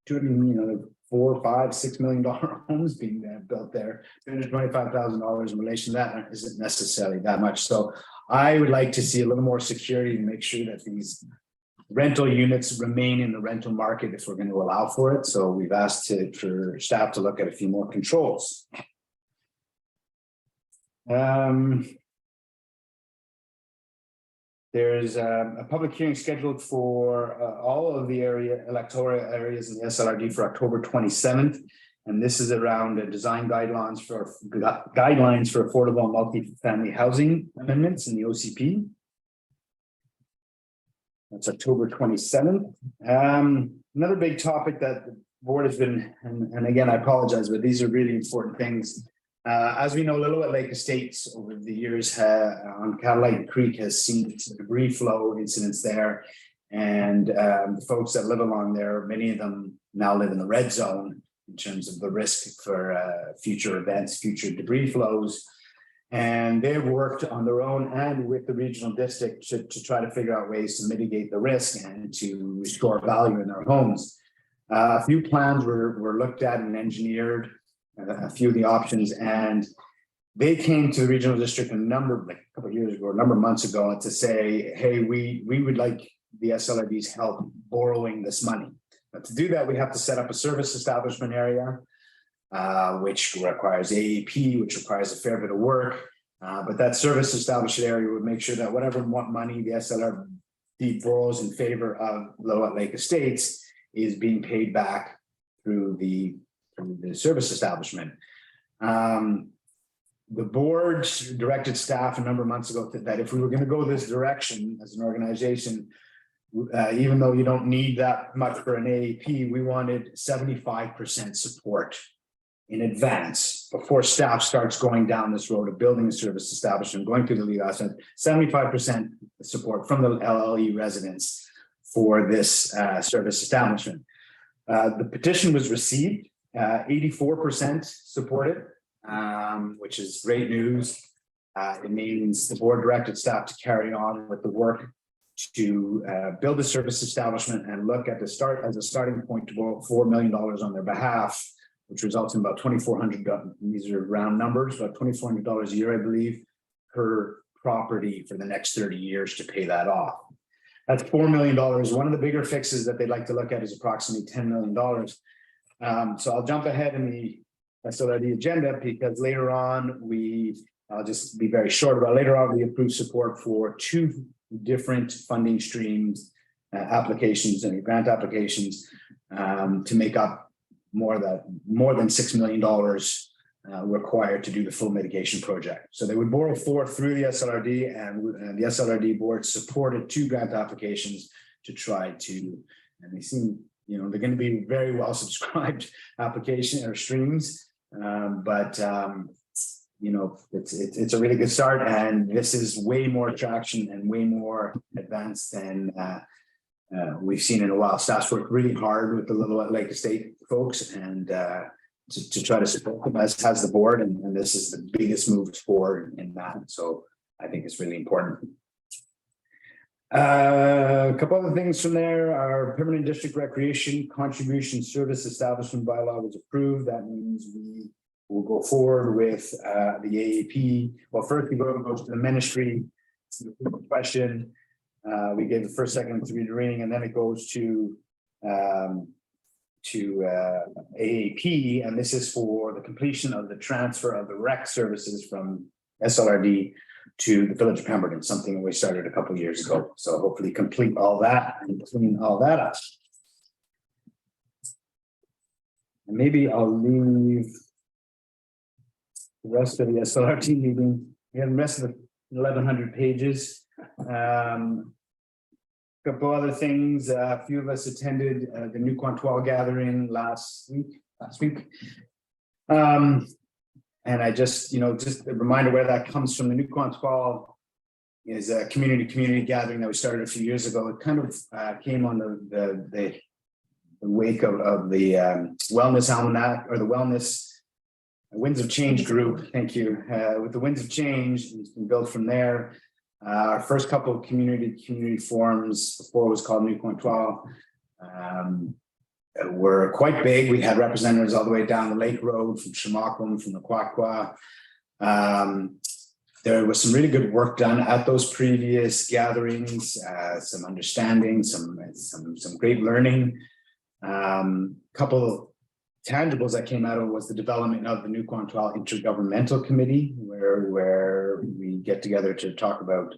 $4, $5, $6 million homes being built there. $225,000 in relation to that isn't necessarily that much. So I would like to see a little more security to make sure that these rental units remain in the rental market if we're going to allow for it. So we've asked for staff to look at a few more controls. There's a public hearing scheduled for all of the electoral areas in the SLRD for October 27th. And this is around design guidelines for affordable and multi-family housing amendments in the OCP. That's October 27th. Another big topic that the board has been, and again, I apologize, but these are really important things. As we know, Lillooet Lake Estates over the years on Cadillac Creek has seen some debris flow incidents there. And the folks that live along there, many of them now live in the red zone in terms of the risk for future events, future debris flows. And they've worked on their own and with the regional district to try to figure out ways to mitigate the risk and to restore value in their homes. A few plans were looked at and engineered, a few of the options, and they came to the regional district a number of months ago to say, hey, we would like the SLRD's help borrowing this money. But to do that, we have to set up a service establishment area, which requires AAP, which requires a fair bit of work. But that service establishment area would make sure that whatever money the SLRD borrows in favor of Lillooet Lake Estates is being paid back through the service establishment. The board directed staff a number of months ago that if we were going to go this direction as an organization, even though you don't need that much for an AAP, we wanted 75% support in advance before staff starts going down this road of building a service establishment, going through the legal assessment, 75% support from the LLE residents for this service establishment. The petition was received, 84% supported, which is great news. It means the board directed staff to carry on with the work to build a service establishment and look at the start as a starting point to borrow $4 million on their behalf, which results in about $2,400. These are round numbers, about $2,400 a year, I believe, per property for the next 30 years to pay that off. That's $4 million. One of the bigger fixes that they'd like to look at is approximately $10 million. So I'll jump ahead in the SLRD agenda because later on I'll just be very short about later on we approved support for 2 different funding streams, applications and grant applications to make up more than $6 million required to do the full mitigation project. So they would borrow 4 through the SLRD and the SLRD board supported 2 grant applications to try to, and they seem, they're going to be very well subscribed application or streams. It's a really good start, and this is way more traction and way more advanced than we've seen in a while. Staff's worked really hard with the Lillooet Lake Estate folks and to try to support them, as has the board, and this is the biggest move forward in that. So I think it's really important. A couple other things from there. Our permanent district recreation contribution service establishment bylaw was approved. That means we will go forward with the AAP. Well, first we go to the ministry question. We gave the first, second, and 3 reading, and then it goes to AAP, and this is for the completion of the transfer of the rec services from SLRD to the Village of Pemberton, something that we started a couple of years ago. So hopefully complete all that and clean all that up. And maybe I'll leave the rest of the SLRT meeting. We have the rest of the 1,100 pages. Couple other things. A few of us attended the New Quantual gathering last week. And I just a reminder where that comes from. The New Quantual is a community gathering that we started a few years ago. It kind of came on the wake of the Wellness Almanac, or the Wellness Winds of Change group. Thank you. With the Winds of Change, it's been built from there. Our first couple of community forums, before it was called New Quantual, were quite big. We had representatives all the way down the Lake Road, from Chamaquam, from the Quaqua. There was some really good work done at those previous gatherings, some understanding, some great learning. Couple of tangibles that came out of it was the development of the New Quantual Intergovernmental Committee, where we get together to talk about,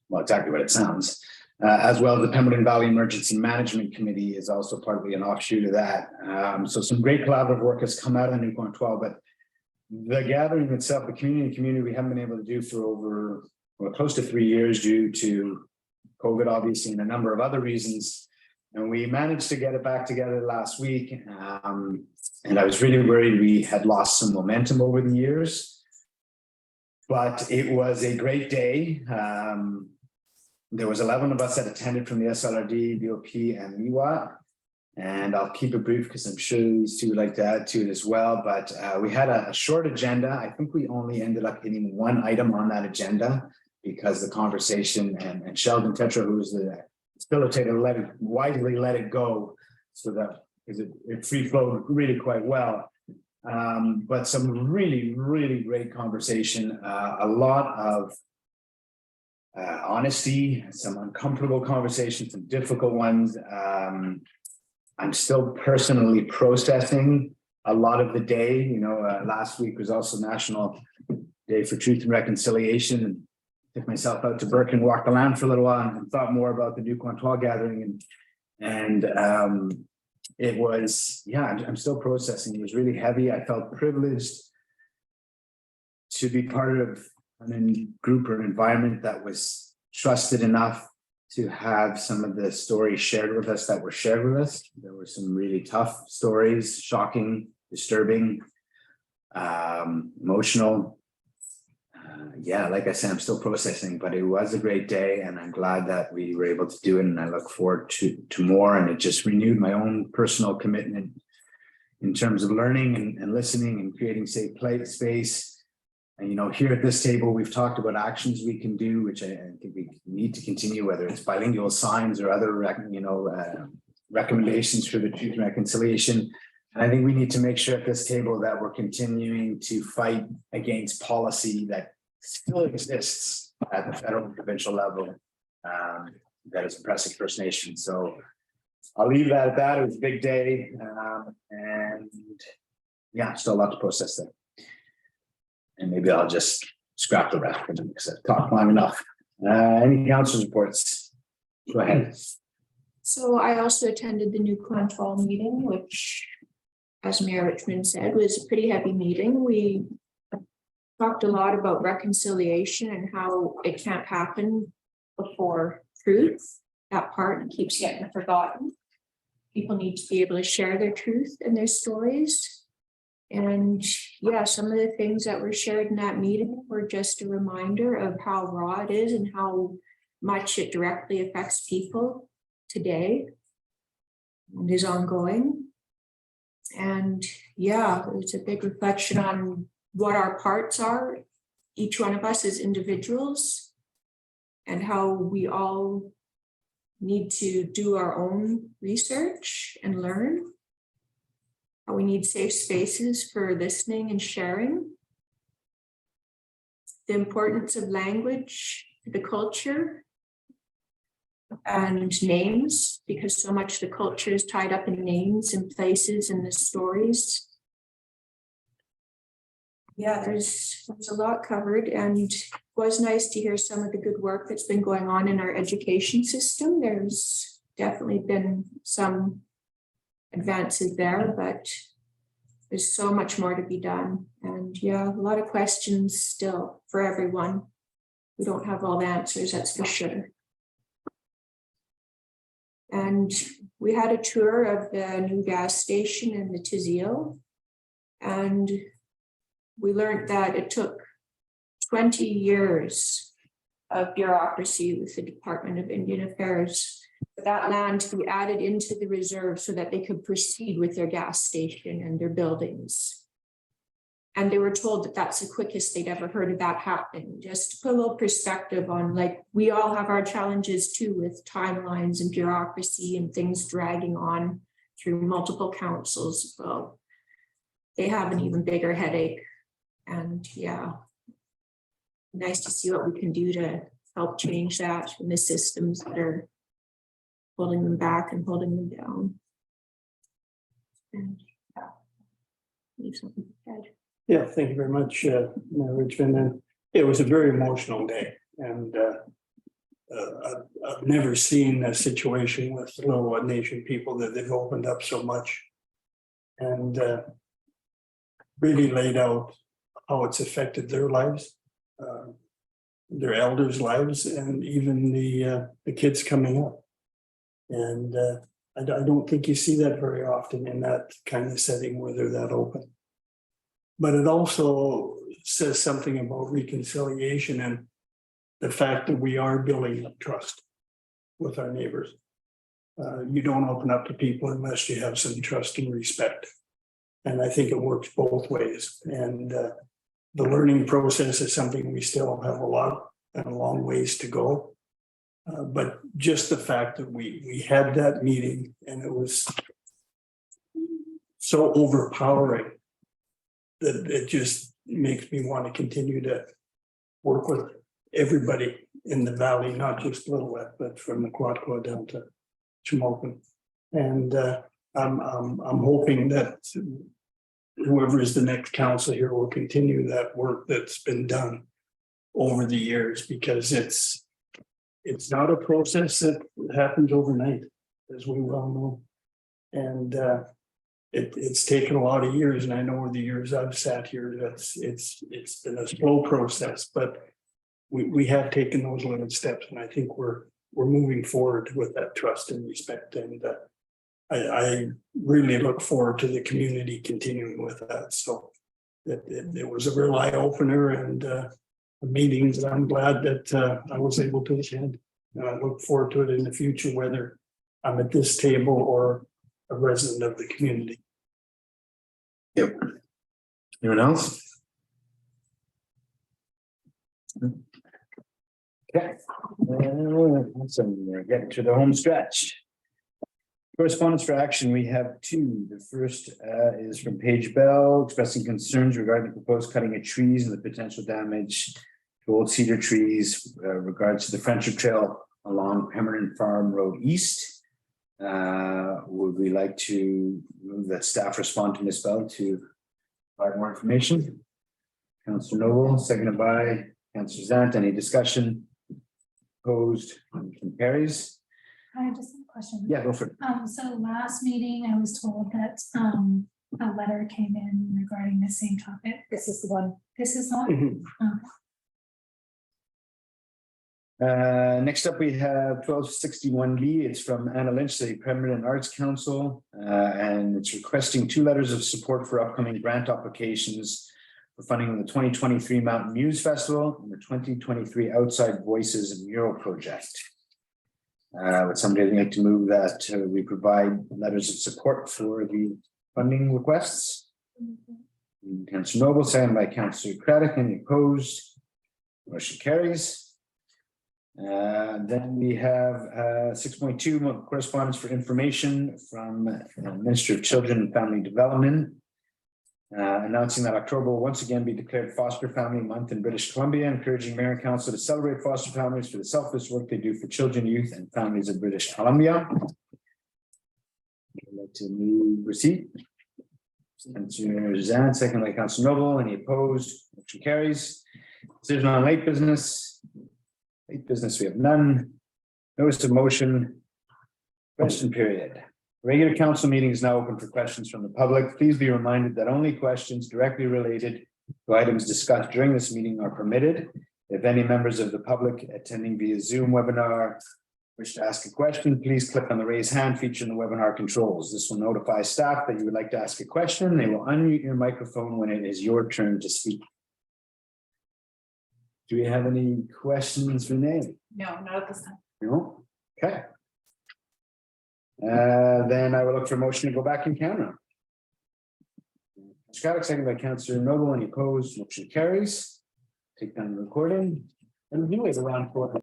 well, exactly what it sounds. As well as the Pemberton Valley Emergency Management Committee is also partly an offshoot of that. So some great collaborative work has come out of New Quantual, but the gathering itself, the community, we haven't been able to do for over, well, close to 3 years due to COVID, obviously, and a number of other reasons. And we managed to get it back together last week. And I was really worried we had lost some momentum over the years, but it was a great day. There was 11 of us that attended from the SLRD, BOP, and MEWA. And I'll keep it brief because I'm sure these two would like to add to it as well. But we had a short agenda. I think we only ended up hitting 1 item on that agenda because the conversation and Sheldon Tetra, who was the facilitator, wisely let it go so that it free flowed really quite well. But some really, really great conversation, a lot of honesty, some uncomfortable conversations, some difficult ones. I'm still personally processing a lot of the day. Last week was also National day for truth and reconciliation, and took myself out to Burke and walked the land for a little while and thought more about the New Quantois gathering, and it was, yeah, I'm still processing. It was really heavy. I felt privileged to be part of a group or an environment that was trusted enough to have some of the stories shared with us that were shared with us. There were some really tough stories, shocking, disturbing, emotional. Yeah, like I said, I'm still processing, but it was a great day, and I'm glad that we were able to do it, and I look forward to more. And it just renewed my own personal commitment in terms of learning and listening and creating safe space. And, you know, here at this table, we've talked about actions we can do, which I think we need to continue, whether it's bilingual signs or other, recommendations for the Truth and Reconciliation. And I think we need to make sure at this table that we're continuing to fight against policy that still exists at the federal and provincial level that is oppressing First Nations. So I'll leave that at that. It was a big day, and yeah, still a lot to process there. And maybe I'll just scrap the rest because I've talked long enough. Any council's reports? Go ahead. So I also attended the New Quantois meeting, which, as Mayor Richmond said, was a pretty heavy meeting. We talked a lot about reconciliation and how it can't happen before truth. That part keeps getting forgotten. People need to be able to share their truth and their stories. And yeah, some of the things that were shared in that meeting were just a reminder of how raw it is and how much it directly affects people today and is ongoing. And yeah, it's a big reflection on what our parts are, each one of us as individuals, and how we all need to do our own research and learn. How we need safe spaces for listening and sharing. The importance of language, the culture, and names, because so much of the culture is tied up in names and places and the stories. Yeah, there's a lot covered, and it was nice to hear some of the good work that's been going on in our education system. There's definitely been some advances there, but there's so much more to be done. And yeah, a lot of questions still for everyone. We don't have all the answers, that's for sure. And we had a tour of the new gas station in the Tizio, and we learned that it took 20 years of bureaucracy with the Department of Indian Affairs for that land to be added into the reserve so that they could proceed with their gas station and their buildings. And they were told that that's the quickest they'd ever heard of that happening. Just to put a little perspective on, like, we all have our challenges too with timelines and bureaucracy and things dragging on through multiple councils. Well, they have an even bigger headache. And yeah, nice to see what we can do to help change that in the systems that are holding them back and holding them down. And yeah, leave something ahead. Yeah, thank you very much, Mayor Richmond. And it was a very emotional day, and I've never seen a situation with the Little Nation people that they've opened up so much, and really laid out how it's affected their lives, their elders' lives, and even the kids coming up. And I don't think you see that very often in that kind of setting where they're that open. But it also says something about reconciliation and the fact that we are building up trust with our neighbors. You don't open up to people unless you have some trust and respect. And I think it works both ways. And the learning process is something we still have a long ways to go. But just the fact that we had that meeting and it was so overpowering that it just makes me want to continue to work with everybody in the valley, not just Lillooet, but from the Quatco down to Shamokin. And I'm hoping that whoever is the next council here will continue that work that's been done over the years, because it's not a process that happens overnight, as we well know. And it's taken a lot of years, and I know over the years I've sat here, it's been a slow process, but we have taken those little steps, and I think we're moving forward with that trust and respect. And I really look forward to the community continuing with that. So it was a real eye opener, and a meeting that I'm glad that I was able to attend. And I look forward to it in the future, whether I'm at this table or a resident of the community. Yep. Anyone else? Okay. So we're getting to the home stretch. Correspondence for action, we have two. The first is from Paige Bell, expressing concerns regarding the proposed cutting of trees and the potential damage to old cedar trees regards to the Friendship Trail along Pemberton Farm Road East. Would we like to move that staff respond to Ms. Bell to provide more information? Councillor Noble, seconded by Councillor Zant. Any discussion? Opposed? Motion carries. I just have a question. Yeah, go for it. So last meeting, I was told that, a letter came in regarding the same topic. This is the one. This is one. Next up, we have 1261B. It's from Anna Lynch, the Pemberton Arts Council, and it's requesting 2 letters of support for upcoming grant applications for funding of the 2023 Mountain Muse Festival and the 2023 Outside Voices mural project. Would somebody like to move that we provide letters of support for the funding requests? Councillor Noble, seconded by Councillor Craddock. Any opposed? Motion carries. Then we have 6.2 correspondence for information from Minister of Children and Family Development, announcing that October will once again be declared Foster Family Month in British Columbia, encouraging Mayor and Council to celebrate foster families for the selfless work they do for children, youth, and families of British Columbia. I'd like to move receipt. Councillor Zant, second by Councillor Noble. Any opposed? Motion carries. Decision on late business. Late business, we have none. Notice of motion. Question period. Regular council meeting is now open for questions from the public. Please be reminded that only questions directly related to items discussed during this meeting are permitted. If any members of the public attending via Zoom webinar wish to ask a question, please click on the raise hand feature in the webinar controls. This will notify staff that you would like to ask a question. They will unmute your microphone when it is your turn to speak. Do we have any questions, Renee? No, not at this time. No? Okay. Then I will look for a motion to go back in camera. Scott, seconded by Councillor Noble. Any opposed? Motion carries. Take down the recording. And we wait around for.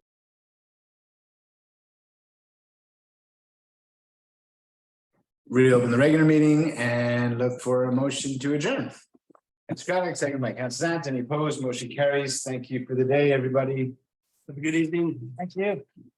Reopen the regular meeting and look for a motion to adjourn. Scott, seconded by Councillor Zant. Any opposed? Motion carries. Thank you for the day, everybody. Have a good evening. Thank you.